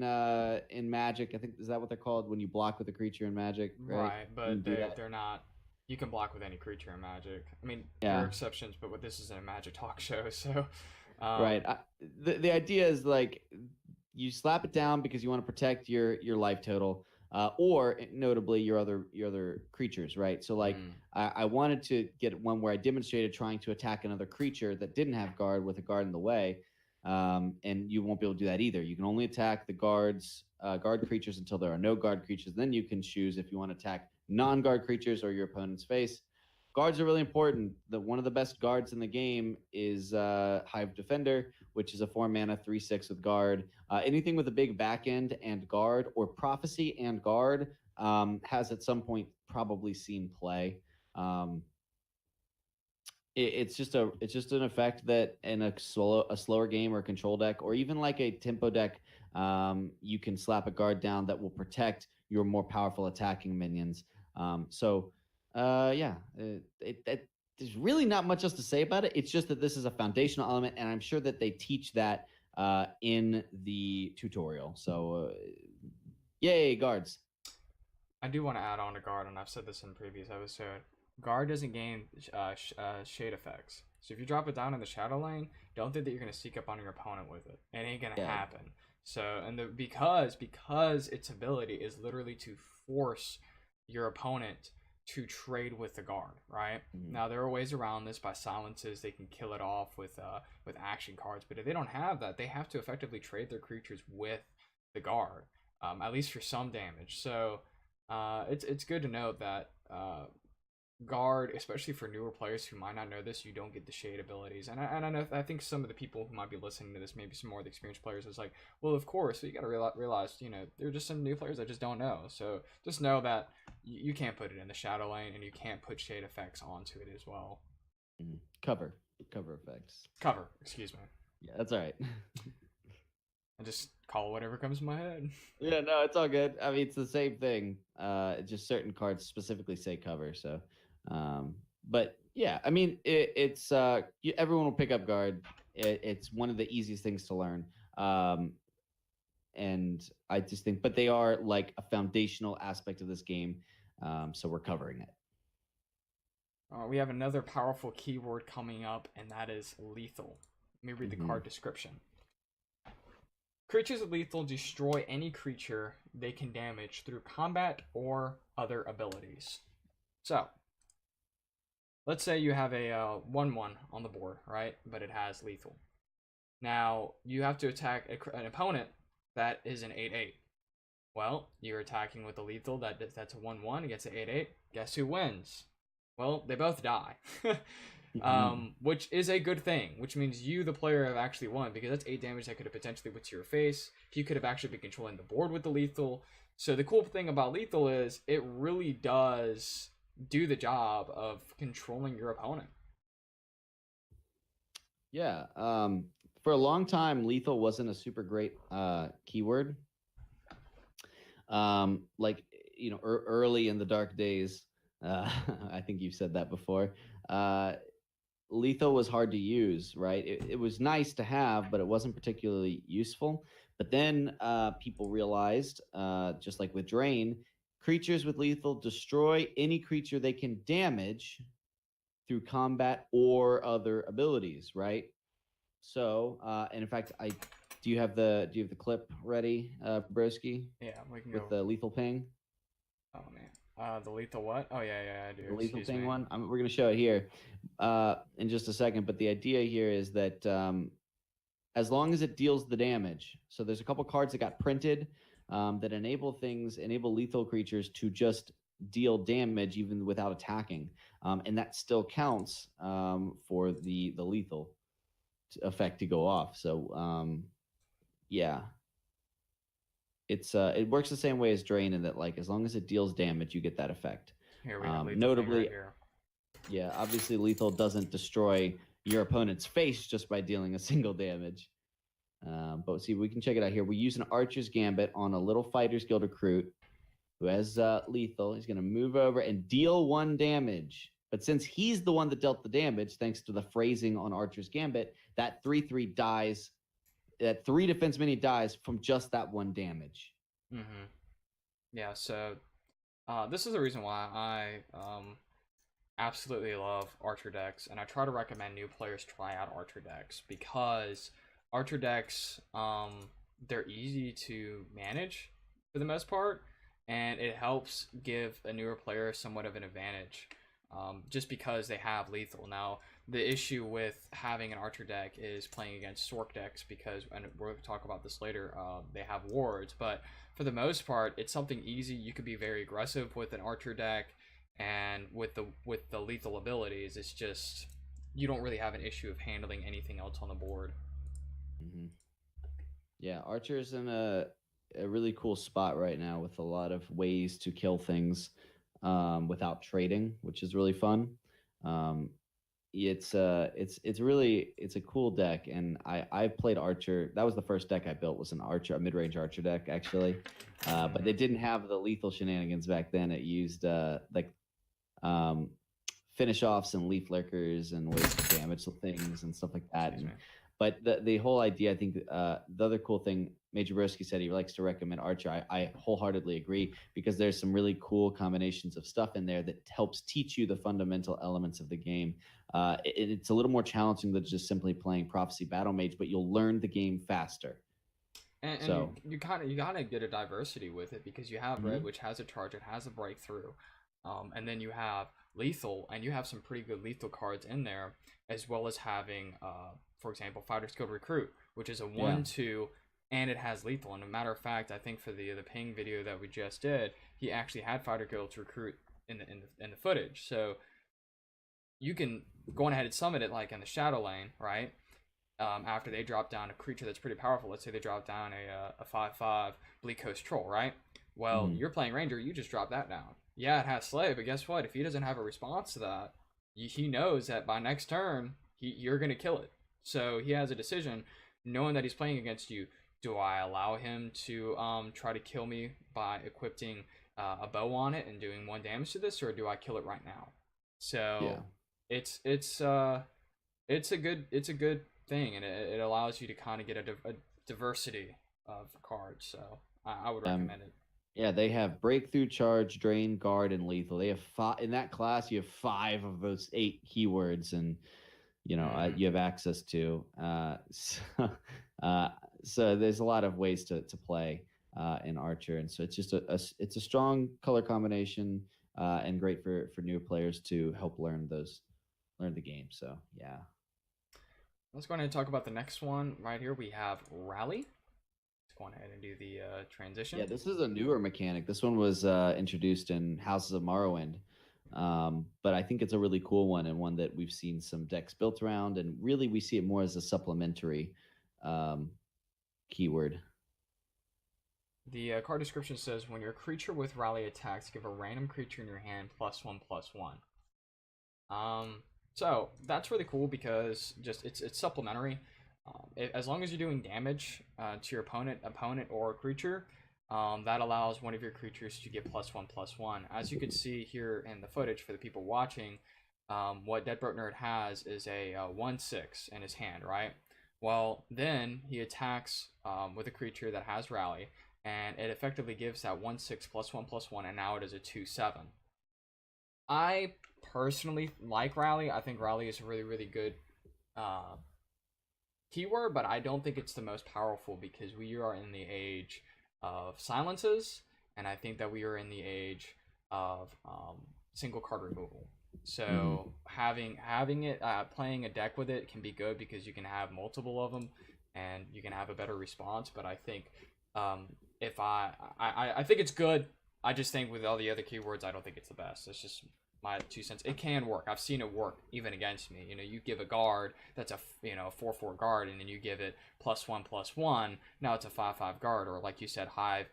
Magic. I think, is that what they're called when you block with a creature in Magic? Right, but they're not. You can block with any creature in Magic. I mean, there are exceptions, but this isn't a Magic talk show, so. Right. The idea is like you slap it down because you want to protect your life total. Or notably your other creatures, right? So like I wanted to get one where I demonstrated trying to attack another creature that didn't have guard with a guard in the way, and you won't be able to do that either. You can only attack the guard creatures until there are no guard creatures. Then you can choose if you want to attack non-guard creatures or your opponent's face. Guards are really important. One of the best guards in the game is Hive Defender, which is a 4-mana 3/6 with guard. Anything with a big back end and guard, or Prophecy and guard, has at some point probably seen play. It's just an effect that in a slower game or a control deck, or even like a tempo deck, you can slap a guard down that will protect your more powerful attacking minions. There's really not much else to say about it. It's just that this is a foundational element, and I'm sure that they teach that in the tutorial. So, yay, guards. I do want to add on to guard, and I've said this in a previous episode. Guard doesn't gain shade effects. So if you drop it down in the shadow lane, don't think that you're going to sneak up on your opponent with it. It ain't going to happen. So, because its ability is literally to force your opponent to trade with the guard, right? Mm-hmm. Now there are ways around this by silences. They can kill it off with action cards, but if they don't have that, they have to effectively trade their creatures with the guard, at least for some damage. So it's good to note that guard, especially for newer players who might not know this, you don't get the shade abilities. And I think some of the people who might be listening to this, maybe some more of the experienced players, is like, well, of course. So you got to realize, there are just some new players that just don't know. So just know that you can't put it in the shadow lane, and you can't put shade effects onto it as well. Cover effects. Excuse me. Yeah, that's all right. I just call whatever comes to my head. Yeah, no, it's all good. I mean, it's the same thing. Just certain cards specifically say cover. So, but yeah, I mean, it's everyone will pick up guard. It's one of the easiest things to learn. And I just think, but they are like a foundational aspect of this game. So we're covering it. We have another powerful keyword coming up, and that is lethal. Let me read the card description. Creatures of lethal destroy any creature they can damage through combat or other abilities. So, let's say you have a 1/1 on the board, right? But it has lethal. Now, you have to attack an opponent that is an 8/8. Well, you're attacking with a lethal that's a 1/1 against an 8/8. Guess who wins? Well, they both die. Which is a good thing, which means you, the player, have actually won, because that's 8 damage that could have potentially went to your face. You could have actually been controlling the board with the lethal. So the cool thing about lethal is it really does do the job of controlling your opponent. Yeah. For a long time, lethal wasn't a super great keyword. Like early in the dark days, I think you've said that before. Uh, lethal was hard to use, right? It was nice to have, but it wasn't particularly useful. But then people realized, just like with Drain, creatures with lethal destroy any creature they can damage through combat or other abilities, right? So, and in fact, I do you have the clip ready, Broski, Yeah, we can with go. the lethal ping? Oh man. The lethal what? Oh yeah, I do. The lethal Excuse ping me. one. We're going to show it here in just a second. But the idea here is that as long as it deals the damage, so there's a couple cards that got printed that enable lethal creatures to just deal damage even without attacking, and that still counts for the lethal effect to go off. So yeah, it works the same way as Drain in that like as long as it deals damage, you get that effect. Here we have lethal thing right Notably, here. yeah, obviously lethal doesn't destroy your opponent's face just by dealing a single damage. But see, we can check it out here. We use an Archer's Gambit on a Little Fighters Guild recruit who has lethal. He's going to move over and deal 1 damage. But since he's the one that dealt the damage, thanks to the phrasing on Archer's Gambit, that 3/3 dies. That 3 defense mini dies from just that 1 damage. Mm-hmm. Yeah. So, this is the reason why I absolutely love Archer decks, and I try to recommend new players try out Archer decks because Archer decks, they're easy to manage for the most part, and it helps give a newer player somewhat of an advantage, just because they have lethal. Now, the issue with having an Archer deck is playing against Sork decks because, and we'll talk about this later, they have wards, but for the most part, it's something easy. You could be very aggressive with an Archer deck, and with the lethal abilities, it's just you don't really have an issue of handling anything else on the board. Mm-hmm. Yeah, Archer's in a really cool spot right now with a lot of ways to kill things without trading, which is really fun. Um, it's a cool deck, and I played Archer. That was the first deck I built, was an Archer, a mid-range Archer deck actually, but it didn't have the lethal shenanigans back then. It used like um, finish offs and leaf lurkers and ways to damage things and stuff like that. But the whole idea, I think, the other cool thing, Major Broski said he likes to recommend Archer. I wholeheartedly agree because there's some really cool combinations of stuff in there that helps teach you the fundamental elements of the game. It's a little more challenging than just simply playing Prophecy Battle Mage, but you'll learn the game faster. And So you gotta get a diversity with it because you have red, which has a charge, it has a breakthrough, and then you have lethal, and you have some pretty good lethal cards in there, as well as having, for example, Fighter's Guild Recruit, which is a 1/2, and it has lethal. And a matter of fact, I think for the ping video that we just did, he actually had Fighter Guild Recruit in the footage, so you can go on ahead and summon it like in the Shadow Lane, right? After they drop down a creature that's pretty powerful. Let's say they drop down a 5/5 Bleak Coast Troll, right? Well, you're playing Ranger, you just drop that down. Yeah, it has Slay, but guess what? If he doesn't have a response to that, he knows that by next turn, you're going to kill it. So he has a decision, knowing that he's playing against you. Do I allow him to try to kill me by equipping a bow on it and doing 1 damage to this, or do I kill it right now? So it's a good thing, and it allows you to kind of get a diversity of cards. So I would recommend it. Yeah, they have breakthrough, charge, drain, guard, and lethal. They have 5 in that class. You have 5 of those 8 keywords, and you have access to. So there's a lot of ways to play in Archer, and so it's just it's a strong color combination and great for new players to help learn the game. So yeah. Let's go ahead and talk about the next one right here. We have Rally. Let's go ahead and do the transition. Yeah, this is a newer mechanic. This one was introduced in Houses of Morrowind, but I think it's a really cool one and one that we've seen some decks built around, and really we see it more as a supplementary keyword. The card description says, when your creature with Rally attacks, give a random creature in your hand +1/+1. So that's really cool because just it's supplementary. As long as you're doing damage to your opponent or creature, that allows one of your creatures to get +1/+1. As you can see here in the footage for the people watching, what DeadBrokeNerd has is a 1/6 in his hand, right? Well, then he attacks with a creature that has Rally, and it effectively gives that 1/6 +1/+1, and now it is a 2/7. I personally like Rally. I think Rally is a really, really good keyword, but I don't think it's the most powerful because we are in the age of silences, and I think that we are in the age of single card removal. So having it playing a deck with it can be good because you can have multiple of them and you can have a better response. But I think if I think it's good. I just think with all the other keywords, I don't think it's the best. It's just my 2 cents. It can work. I've seen it work even against me. You know, you give a guard that's a 4/4 guard, and then you give it +1/+1. Now it's a 5/5 guard, or like you said, Hive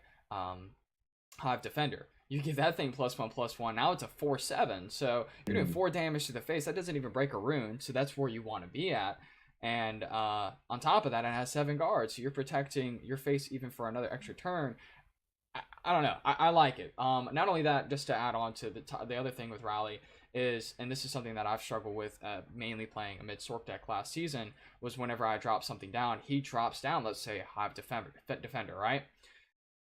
Defender. You give that thing +1/+1. Now it's a 4/7. So you're doing 4 damage to the face. That doesn't even break a rune. So that's where you want to be at. And on top of that, it has 7 guards. So you're protecting your face even for another extra turn. I don't know. I like it. Not only that, just to add on to the other thing with Rally is, and this is something that I've struggled with mainly playing a mid-Sork deck last season, was whenever I drop something down, he drops down, let's say, Hive Defender, right?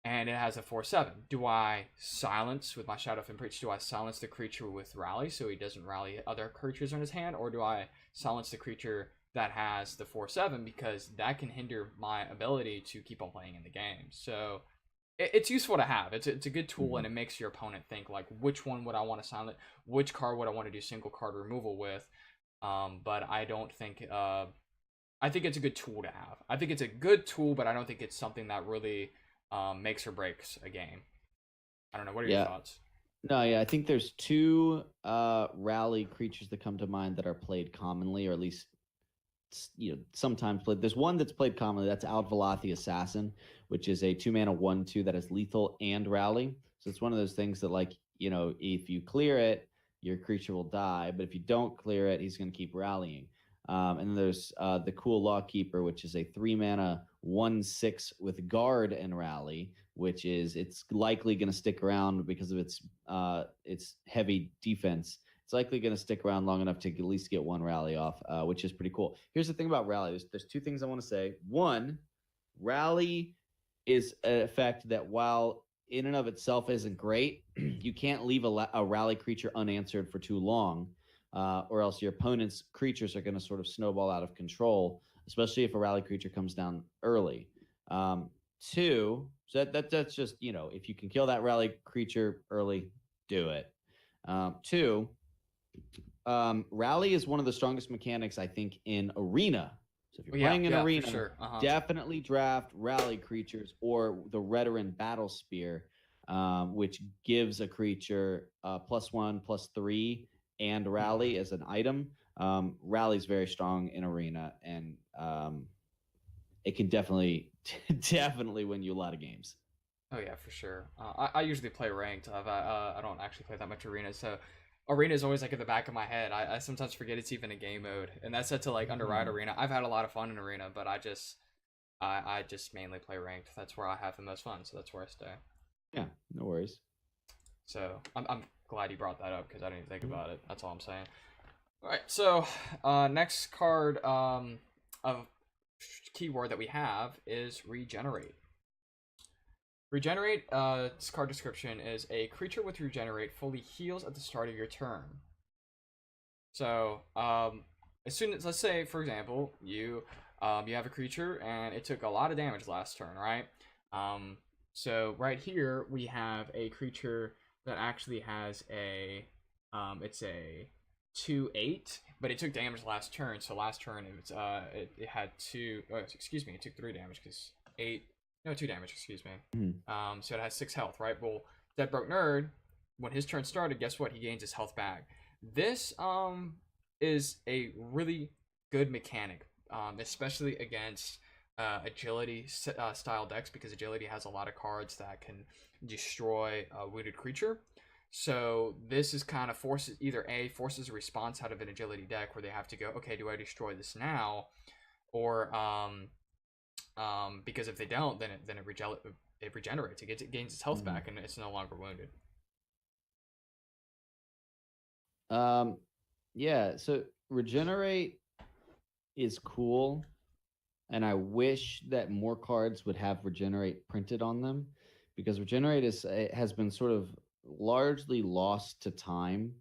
And it has a 4/7. Do I silence with my Shadowfen Preach? Do I silence the creature with Rally so he doesn't rally other creatures in his hand? Or do I silence the creature that has the 4/7 because that can hinder my ability to keep on playing in the game? So it's useful to have. It's a good tool, and it makes your opponent think, like, which one would I want to silence? Which card would I want to do single card removal with? But I don't think... I think it's a good tool to have. I think it's a good tool, but I don't think it's something that really makes or breaks a game. I don't know. What are your thoughts? No, yeah, I think there's 2 Rally creatures that come to mind that are played commonly, or at least sometimes played. There's one that's played commonly. That's Altvalath the Assassin, which is a 2-mana 1/2 that is lethal and Rally. So it's one of those things that, like, if you clear it, your creature will die, but if you don't clear it, he's going to keep rallying. And then there's the Cool Lawkeeper, which is a 3-mana 1/6 with guard and Rally, which is, it's likely going to stick around because of its heavy defense. It's likely going to stick around long enough to at least get 1 Rally off, which is pretty cool. Here's the thing about Rally. There's 2 things I want to say. One, Rally is an effect that, while in and of itself isn't great, you can't leave a Rally creature unanswered for too long, or else your opponent's creatures are going to sort of snowball out of control, especially if a Rally creature comes down early. 2, so that's just, if you can kill that Rally creature early, do it. 2, Rally is one of the strongest mechanics, I think, in Arena. So if you're playing in Arena, sure. definitely draft Rally creatures or the Redoran Battle Spear, which gives a creature +1/+3 and Rally as an item. Rally's very strong in Arena, and it can definitely win you a lot of games. Oh yeah, for sure. I usually play ranked. I don't actually play that much Arena, so Arena is always like in the back of my head. I sometimes forget it's even a game mode, and that's set to like underride Arena. I've had a lot of fun in Arena, but I just mainly play ranked. That's where I have the most fun, so that's where I stay. Yeah, no worries. So I'm glad you brought that up because I didn't even think about it. That's all I'm saying. All right, so next card of keyword that we have is Regenerate. Regenerate, its card description is a creature with Regenerate fully heals at the start of your turn. So, as soon as, let's say, for example, you have a creature and it took a lot of damage last turn, right? So right here we have a creature that actually has a, it's a 2/8, but it took damage last turn. So last turn it had 2. Oh, excuse me, it took 3 damage because 8. No, 2 damage, excuse me. So it has 6 health, right? Well, DeadBrokeNerd, when his turn started, guess what? He gains his health back. This is a really good mechanic, especially against agility style decks, because agility has a lot of cards that can destroy a wounded creature. So this is kind of forces forces a response out of an agility deck where they have to go, okay, do I destroy this now, or because if they don't, then it regenerates, it gains its health back, and it's no longer wounded. Yeah. So regenerate is cool, and I wish that more cards would have regenerate printed on them, because regenerate has been sort of largely lost to time.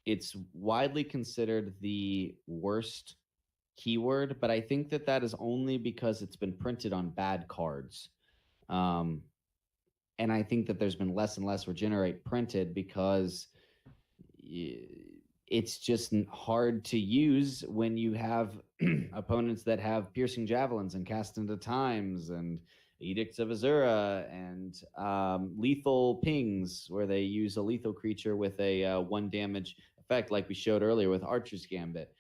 It's widely considered the worst keyword, but I think that is only because it's been printed on bad cards. And I think that there's been less and less regenerate printed because it's just hard to use when you have opponents that have piercing javelins and cast into times and edicts of Azura and lethal pings where they use a lethal creature with a 1 damage effect, like we showed earlier with Archer's Gambit.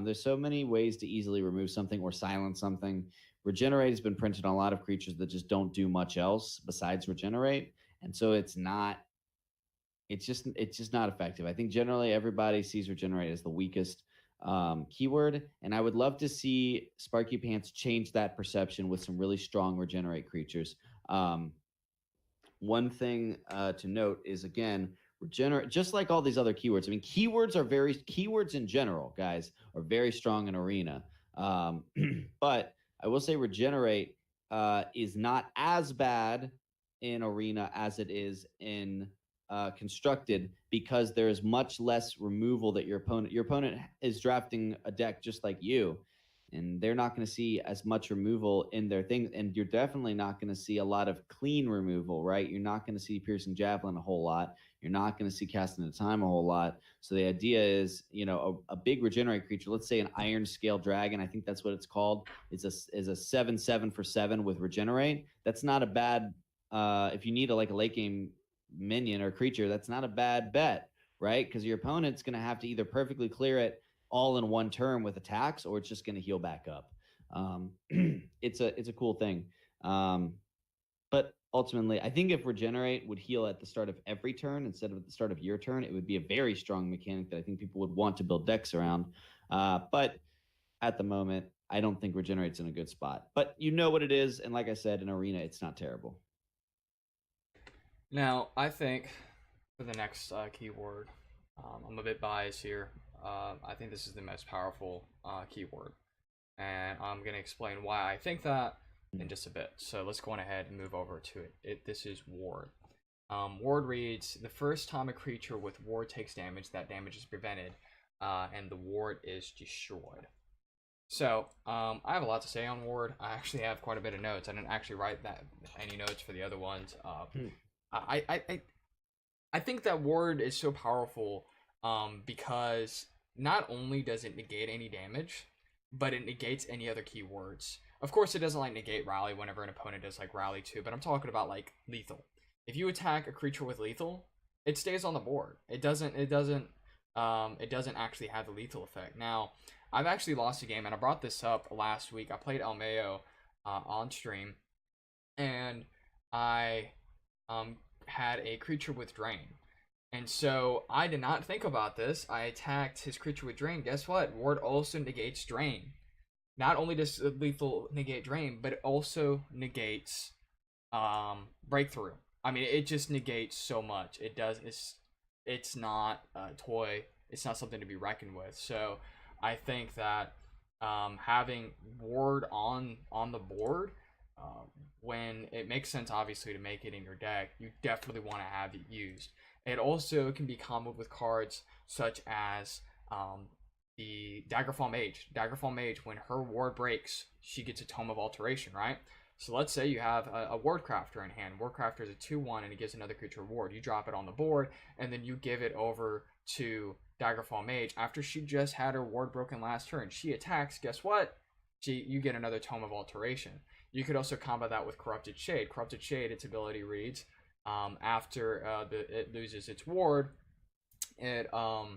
There's so many ways to easily remove something or silence something. Regenerate has been printed on a lot of creatures that just don't do much else besides regenerate, and so it's just not effective. I think generally everybody sees regenerate as the weakest keyword, and I would love to see Sparky Pants change that perception with some really strong regenerate creatures. One thing to note is, again, regenerate, just like all these other keywords. I mean, keywords in general, guys, are very strong in Arena. But I will say regenerate is not as bad in Arena as it is in constructed, because there is much less removal that your opponent is drafting a deck just like you, and they're not going to see as much removal in their thing, and you're definitely not going to see a lot of clean removal, right? You're not going to see piercing javelin a whole lot. You're not going to see casting into time a whole lot. So the idea is, a big regenerate creature, let's say an Iron Scale Dragon, I think that's what it's called, is a 7/7 for 7 with regenerate. That's not a bad if you need a late game minion or creature, that's not a bad bet, right? Because your opponent's going to have to either perfectly clear it all in one turn with attacks, or it's just going to heal back up. It's a cool thing. But ultimately, I think if regenerate would heal at the start of every turn instead of at the start of your turn, it would be a very strong mechanic that I think people would want to build decks around. But at the moment, I don't think regenerate's in a good spot. But you know what it is, and like I said, in Arena, it's not terrible. Now, I think for the next keyword, I'm a bit biased here. I think this is the most powerful keyword, and I'm going to explain why I think that in just a bit. So let's go on ahead and move over to it. This is Ward. Ward reads, the first time a creature with Ward takes damage, that damage is prevented, and the Ward is destroyed. So, I have a lot to say on Ward. I actually have quite a bit of notes. I didn't actually write any notes for the other ones. I think that Ward is so powerful because not only does it negate any damage, but it negates any other keywords. Of course, it doesn't negate rally whenever an opponent does rally too, but I'm talking about lethal. If you attack a creature with lethal, it stays on the board. It doesn't actually have the lethal effect. Now, I've actually lost a game, and I brought this up last week. I played El Mayo on stream, and I had a creature with Drain. And so I did not think about this. I attacked his creature with Drain. Guess what? Ward also negates Drain. Not only does lethal negate Drain, but it also negates Breakthrough. I mean, it just negates so much. It does. It's not a toy. It's not something to be reckoned with. So I think that having Ward on the board, when it makes sense, obviously, to make it in your deck, you definitely want to have it used. It also can be comboed with cards such as the Daggerfall Mage. Daggerfall Mage, when her ward breaks, she gets a Tome of Alteration, right? So let's say you have a Ward Crafter in hand. Ward Crafter is a 2/1 and it gives another creature a ward. You drop it on the board and then you give it over to Daggerfall Mage after she just had her ward broken last turn. She attacks, guess what? You get another Tome of Alteration. You could also combo that with Corrupted Shade. Corrupted Shade, its ability reads, after it loses its ward, it will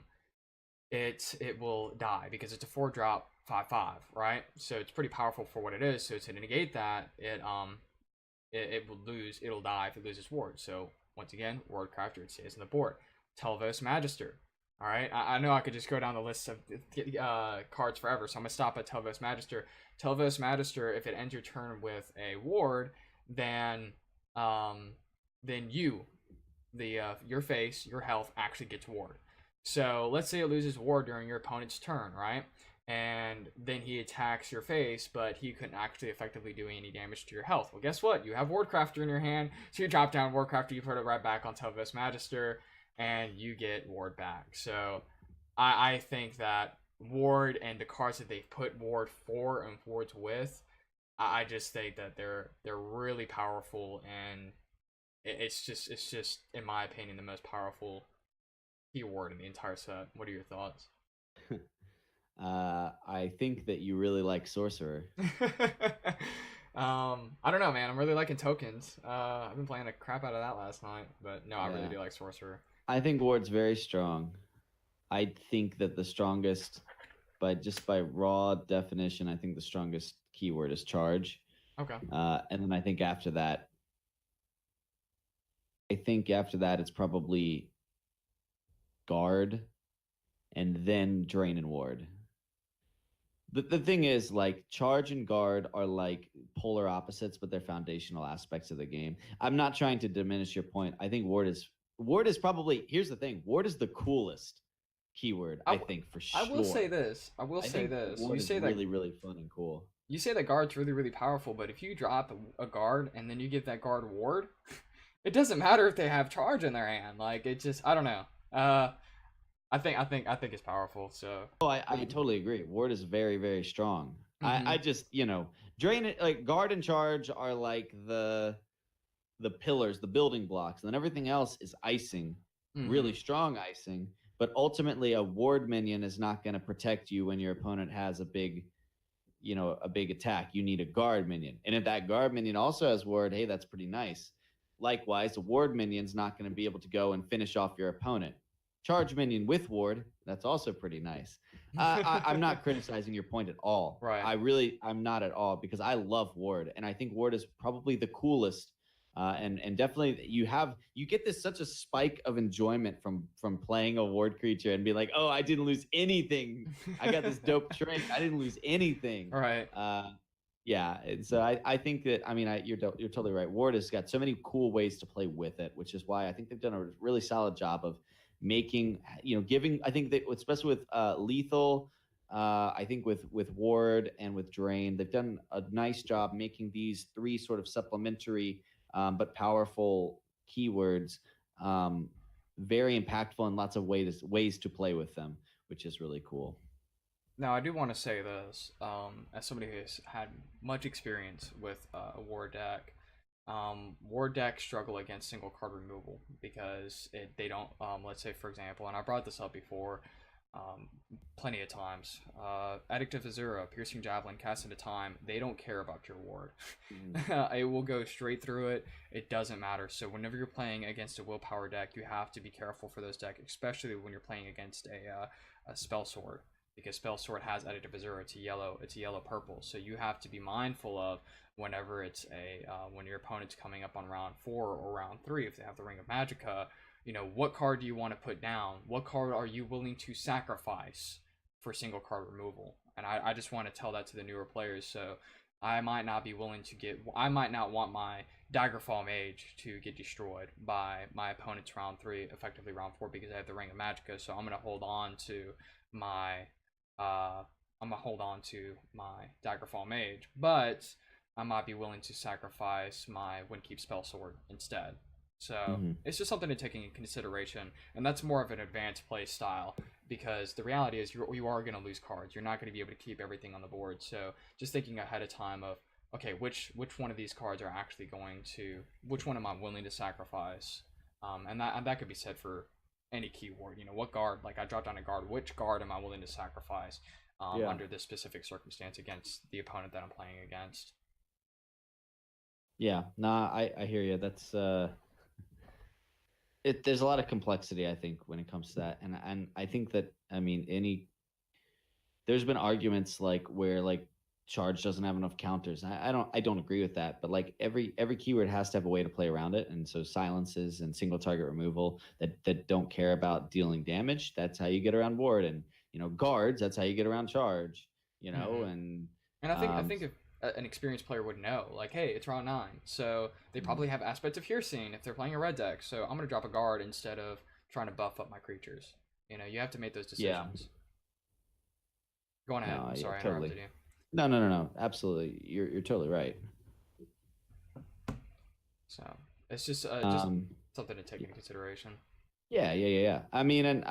die because it's a 4-drop 5/5, right? So it's pretty powerful for what it is. So to negate that, it will lose. It'll die if it loses ward. So once again, Ward Crafter, it stays on the board. Telvos Magister. All right, I know I could just go down the list of cards forever, so I'm gonna stop at Telvos Magister. Telvos Magister, if it ends your turn with a ward, then um, then your face, your health actually gets ward. So let's say it loses ward during your opponent's turn, right? And then he attacks your face, but he couldn't actually effectively do any damage to your health. Well, guess what? You have Wardcrafter in your hand, so you drop down Wardcrafter, you put it right back on Telvos Magister, and you get ward back. So I think that ward and the cards that they've put ward for and wards with, I just think that they're really powerful, and it's just in my opinion the most powerful keyword in the entire set. What are your thoughts? I think that you really like Sorcerer. I don't know, man. I'm really liking tokens. I've been playing the crap out of that last night, but no, I really do like Sorcerer. I think Ward's very strong. I think that the strongest, just by raw definition, I think the strongest keyword is charge. Okay. And then I think after that, it's probably guard, and then drain and ward. The thing is, like, charge and guard are like polar opposites, but they're foundational aspects of the game. I'm not trying to diminish your point. I think ward is probably, here's the thing, ward is the coolest keyword, I think, for sure. I will say this. You say that really, really fun and cool. You say that guard's really, really powerful, but if you drop a guard and then you give that guard ward, it doesn't matter if they have charge in their hand. Like, it just, I don't know. I think it's powerful. So. Oh, I totally agree. Ward is very, very strong. Mm-hmm. I just, drain it, like guard and charge are like the pillars, the building blocks, and then everything else is icing, really strong icing. But ultimately, a ward minion is not going to protect you when your opponent has a big attack. You need a guard minion, and if that guard minion also has ward, hey, that's pretty nice. Likewise, a ward minion's not going to be able to go and finish off your opponent. Charge minion with ward, that's also pretty nice. I'm not criticizing your point at all. Right. I'm not at all, because I love ward, and I think ward is probably the coolest. And definitely you get this such a spike of enjoyment from playing a ward creature and be like, oh, I didn't lose anything. I got this dope trait. I didn't lose anything. Right. Yeah. And so I think that, you're totally right. Ward has got so many cool ways to play with it, which is why I think they've done a really solid job of making, giving, I think that especially with lethal, I think with ward and with drain, they've done a nice job making these three sort of supplementary but powerful keywords, very impactful in lots of ways to play with them, which is really cool. Now, I do want to say this, as somebody who's had much experience with a ward deck. Ward decks struggle against single card removal because they don't, let's say, for example, and I brought this up before, plenty of times, Addictive Azura, Piercing Javelin, cast at a time, they don't care about your ward. It will go straight through it. It doesn't matter. So whenever you're playing against a willpower deck, you have to be careful for those decks, especially when you're playing against a Spell Sword, because Spell Sword has Addictive Azura. It's a yellow purple. So you have to be mindful of whenever it's when your opponent's coming up on round 4 or round 3, if they have the Ring of Magicka, what card do you want to put down? What card are you willing to sacrifice for single card removal? And I just want to tell that to the newer players. So I might not want my Daggerfall Mage to get destroyed by my opponent's round 3, effectively round 4, because I have the Ring of Magicka. So I'm going to hold on to my Daggerfall Mage, but I might be willing to sacrifice my Windkeep Spell Sword instead. So it's just something to take into consideration, and that's more of an advanced play style, because the reality is you are going to lose cards. You're not going to be able to keep everything on the board. So just thinking ahead of time of, okay, which one of these cards are actually which one am I willing to sacrifice? And that could be said for any keyword. What guard, like I dropped down a guard, which guard am I willing to sacrifice under this specific circumstance against the opponent that I'm playing against? Yeah, nah, I hear you. That's there's a lot of complexity, I think, when it comes to that, and I think that there's been arguments like where, like, charge doesn't have enough counters. I don't agree with that, but like every keyword has to have a way to play around it. And so silences and single target removal that don't care about dealing damage, that's how you get around ward. And guards, that's how you get around charge. And I think if an experienced player would know, like, hey, it's round 9, so they probably have aspects of hearsing if they're playing a red deck. So I'm gonna drop a guard instead of trying to buff up my creatures. You have to make those decisions. Go on ahead. I'm sorry, I interrupted you. No. Absolutely, you're totally right. So it's just something to take into consideration. Yeah. I mean, and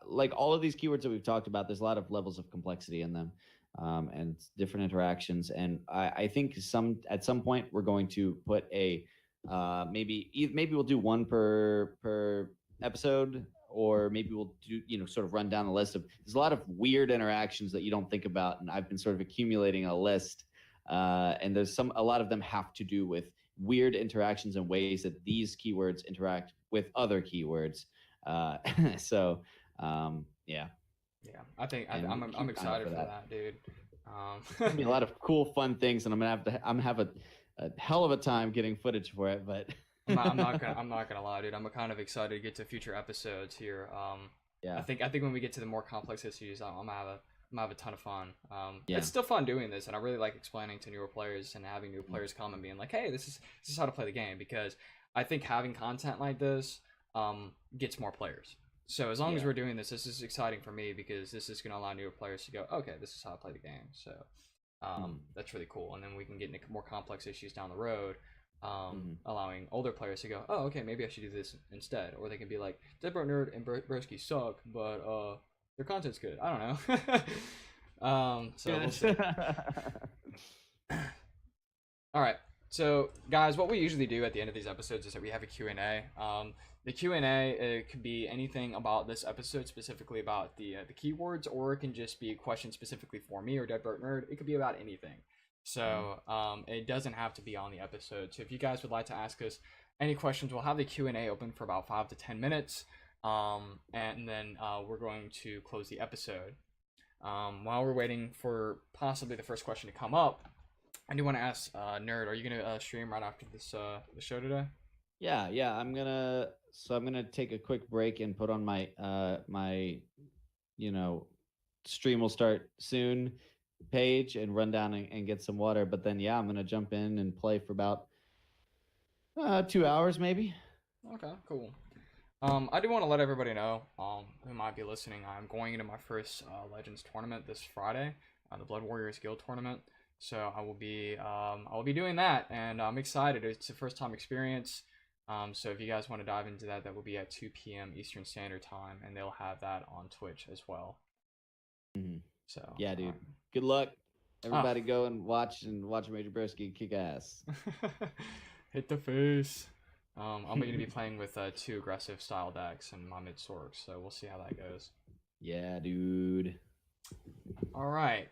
like all of these keywords that we've talked about, there's a lot of levels of complexity in them, and different interactions. And I think at some point we're going to put a maybe we'll do one per episode, or maybe we'll do sort of run down the list of. There's a lot of weird interactions that you don't think about, and I've been sort of accumulating a list, and there's a lot of them have to do with weird interactions and ways that these keywords interact with other keywords. Yeah, I think I'm excited for that, dude. There'll be a lot of cool, fun things, and I'm gonna have a hell of a time getting footage for it. But I'm not gonna lie, dude. I'm kind of excited to get to future episodes here. I think when we get to the more complex issues, I'm gonna have a ton of fun. It's still fun doing this, and I really like explaining to newer players and having new players come and being like, hey, this is how to play the game, because I think having content like this gets more players. So as long as we're doing this is exciting for me, because this is going to allow newer players to go, okay, this is how I play the game. So that's really cool. And then we can get into more complex issues down the road, allowing older players to go, oh, okay, maybe I should do this instead. Or they can be like, DeadBrokeNerd and Broski suck, but their content's good. I don't know. So we'll see. All right. So, guys, what we usually do at the end of these episodes is that we have a Q&A. The Q&A, it could be anything about this episode, specifically about the keywords, or it can just be a question specifically for me or DeadBrokeNerd. It could be about anything. So, it doesn't have to be on the episode. So if you guys would like to ask us any questions, we'll have the Q&A open for about 5 to 10 minutes. And then we're going to close the episode. While we're waiting for possibly the first question to come up, I do want to ask Nerd, are you gonna stream right after this the show today? Yeah. I'm gonna take a quick break and put on my my stream will start soon page and run down and get some water. But then I'm gonna jump in and play for about 2 hours maybe. Okay, cool. I do want to let everybody know who might be listening. I'm going into my first Legends tournament this Friday, the Blood Warriors Guild tournament. So I will be doing that, and I'm excited. It's a first time experience. So if you guys want to dive into that, that will be at 2 p.m. Eastern Standard Time, and they'll have that on Twitch as well. So yeah, dude. Good luck. Everybody go and watch Major Broski kick ass. Hit the face. I'm going to be playing with 2 aggressive style decks and my mid Sorks, so we'll see how that goes. Yeah, dude. All right.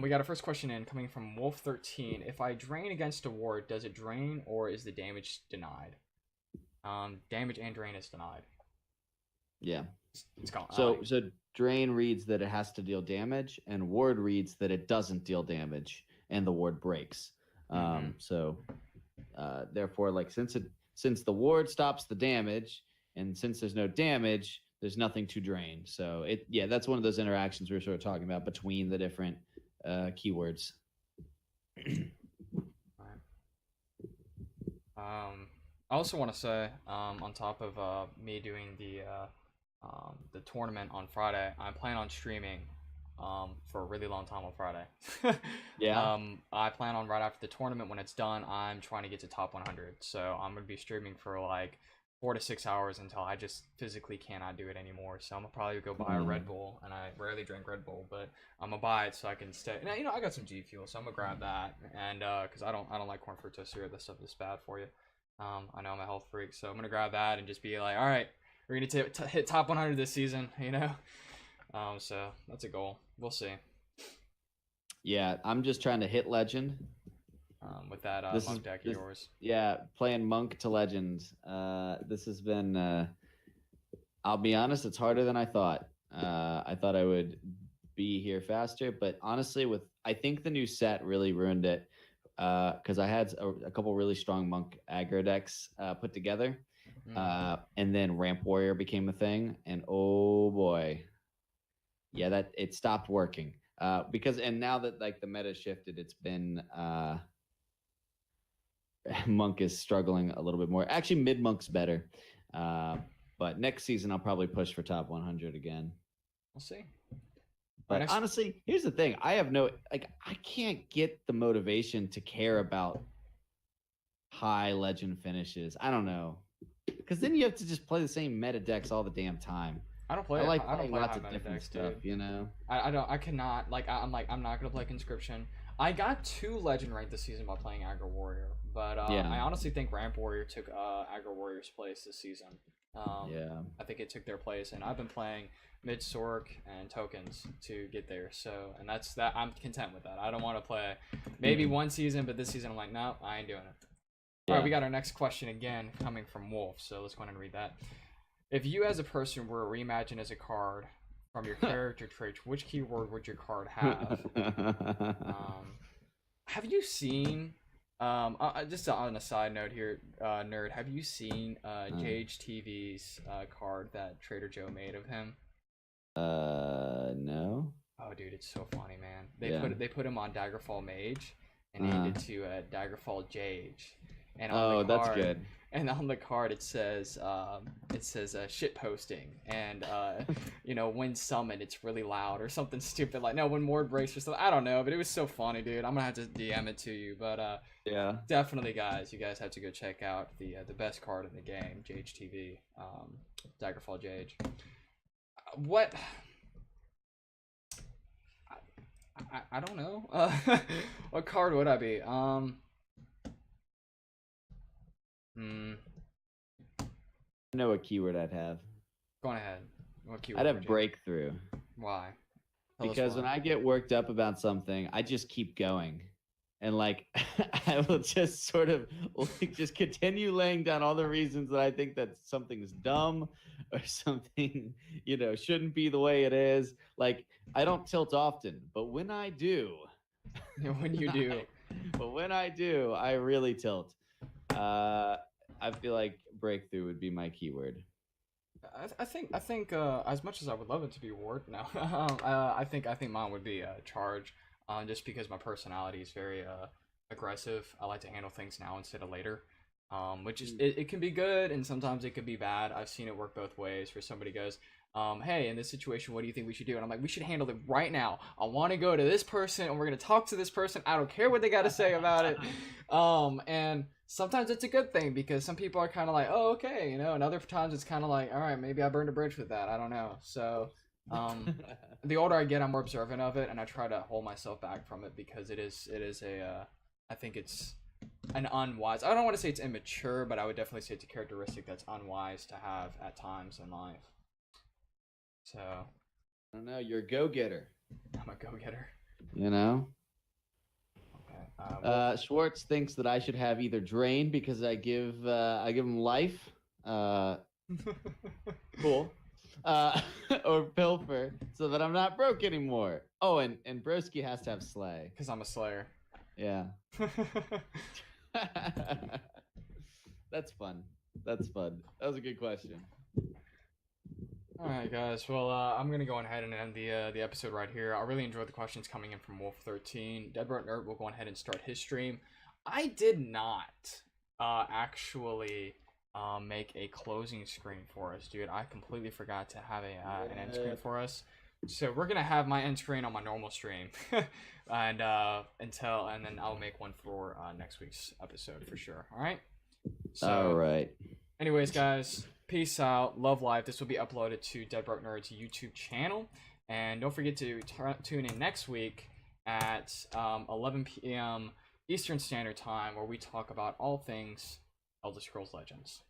We got a first question in coming from Wolf13. If I drain against a ward, does it drain or is the damage denied? Damage and drain is denied. Yeah. It's gone. So drain reads that it has to deal damage, and ward reads that it doesn't deal damage, and the ward breaks. Therefore, like since the ward stops the damage, and since there's no damage, there's nothing to drain. So that's one of those interactions we were sort of talking about between the different keywords. I also want to say, on top of me doing the tournament on Friday, I plan on streaming for a really long time on Friday. I plan on right after the tournament, when it's done, I'm trying to get to top 100. So I'm going to be streaming for like 4 to 6 hours until I just physically cannot do it anymore. So I'm gonna probably go buy a Red Bull, and I rarely drink Red Bull, but I'm gonna buy it so I can stay. Now, I got some G Fuel, so I'm gonna grab that, and because I don't like corn fructose syrup. That stuff is bad for you. I know I'm a health freak, so I'm gonna grab that and just be like, all right, we're gonna hit top 100 this season, So that's a goal. We'll see. Yeah, I'm just trying to hit legend. With that monk deck of yours. Yeah, playing monk to legend. This has been, I'll be honest, it's harder than I thought. I thought I would be here faster. But honestly, I think the new set really ruined it because I had a couple really strong monk aggro decks put together, and then Ramp Warrior became a thing, and oh boy, yeah, that it stopped working because and now that like the meta shifted, it's been monk is struggling a little bit more. Actually, mid monk's better. But next season, I'll probably push for top 100 again. We'll see. But honestly, here's the thing. I can't get the motivation to care about high legend finishes. I don't know. Because then you have to just play the same meta decks all the damn time. I don't play lots of different stuff, dude. You know? I cannot. I'm not going to play Conscription. I got 2 legend ranked this season by playing Aggro Warrior. But I honestly think Ramp Warrior took Aggro Warrior's place this season. I think it took their place, and I've been playing mid Sork and tokens to get there. So, and that's that. I'm content with that. I don't want to play maybe one season, but this season I'm like, no, I ain't doing it. All right, we got our next question again coming from Wolf. So let's go ahead and read that. If you as a person were reimagined as a card from your character trait, which keyword would your card have? Have you seen? Just on a side note here, nerd, have you seen JHTV's card that Trader Joe made of him? No. Oh, dude, it's so funny, man. They put him on Daggerfall Mage and named it to Daggerfall JH. And on the card, that's good. And on the card it says shit posting, and when summoned it's really loud or something stupid like when Mord breaks or something. I don't know, but it was so funny, dude. I'm gonna have to DM it to you, but yeah, definitely, guys, you guys have to go check out the best card in the game, JHTV, Daggerfall JH. What? I don't know. What card would I be? I know what keyword I'd have. Go on ahead. What keyword? I'd have breakthrough. Why? Because when I get worked up about something, I just keep going. And like I will just sort of just continue laying down all the reasons that I think that something's dumb or something, shouldn't be the way it is. Like I don't tilt often, but when I do, when I do, I really tilt. I feel like breakthrough would be my keyword. I think as much as I would love it to be Ward, no, I think mine would be charge, just because my personality is very aggressive. I like to handle things now instead of later, which is it can be good and sometimes it could be bad. I've seen it work both ways. Where somebody goes, hey, in this situation, what do you think we should do? And I'm like, we should handle it right now. I want to go to this person and we're going to talk to this person. I don't care what they got to say about it. And sometimes it's a good thing because some people are kind of like, oh, okay, and other times it's kind of like, all right, maybe I burned a bridge with that. I don't know. So the older I get, I'm more observant of it, and I try to hold myself back from it because it is I think it's an unwise. I don't want to say it's immature, but I would definitely say it's a characteristic that's unwise to have at times in life. So, I don't know. You're a go-getter. I'm a go-getter. Okay. Schwartz thinks that I should have either drain because I give him life. Cool. Or pilfer so that I'm not broke anymore. Oh, and Broski has to have slay because I'm a slayer. Yeah. That's fun. That was a good question. All right, guys. Well, I'm gonna go ahead and end the episode right here. I really enjoyed the questions coming in from Wolf13. DeadBrokeNerd will go ahead and start his stream. I did not actually make a closing screen for us, dude. I completely forgot to have an end screen for us. So we're gonna have my end screen on my normal stream, and then I'll make one for next week's episode for sure. All right. So, all right. Anyways, guys, peace out. Love life. This will be uploaded to DeadBrokeNerd's YouTube channel, and don't forget to tune in next week at 11 p.m. Eastern Standard Time, where we talk about all things Elder Scrolls Legends.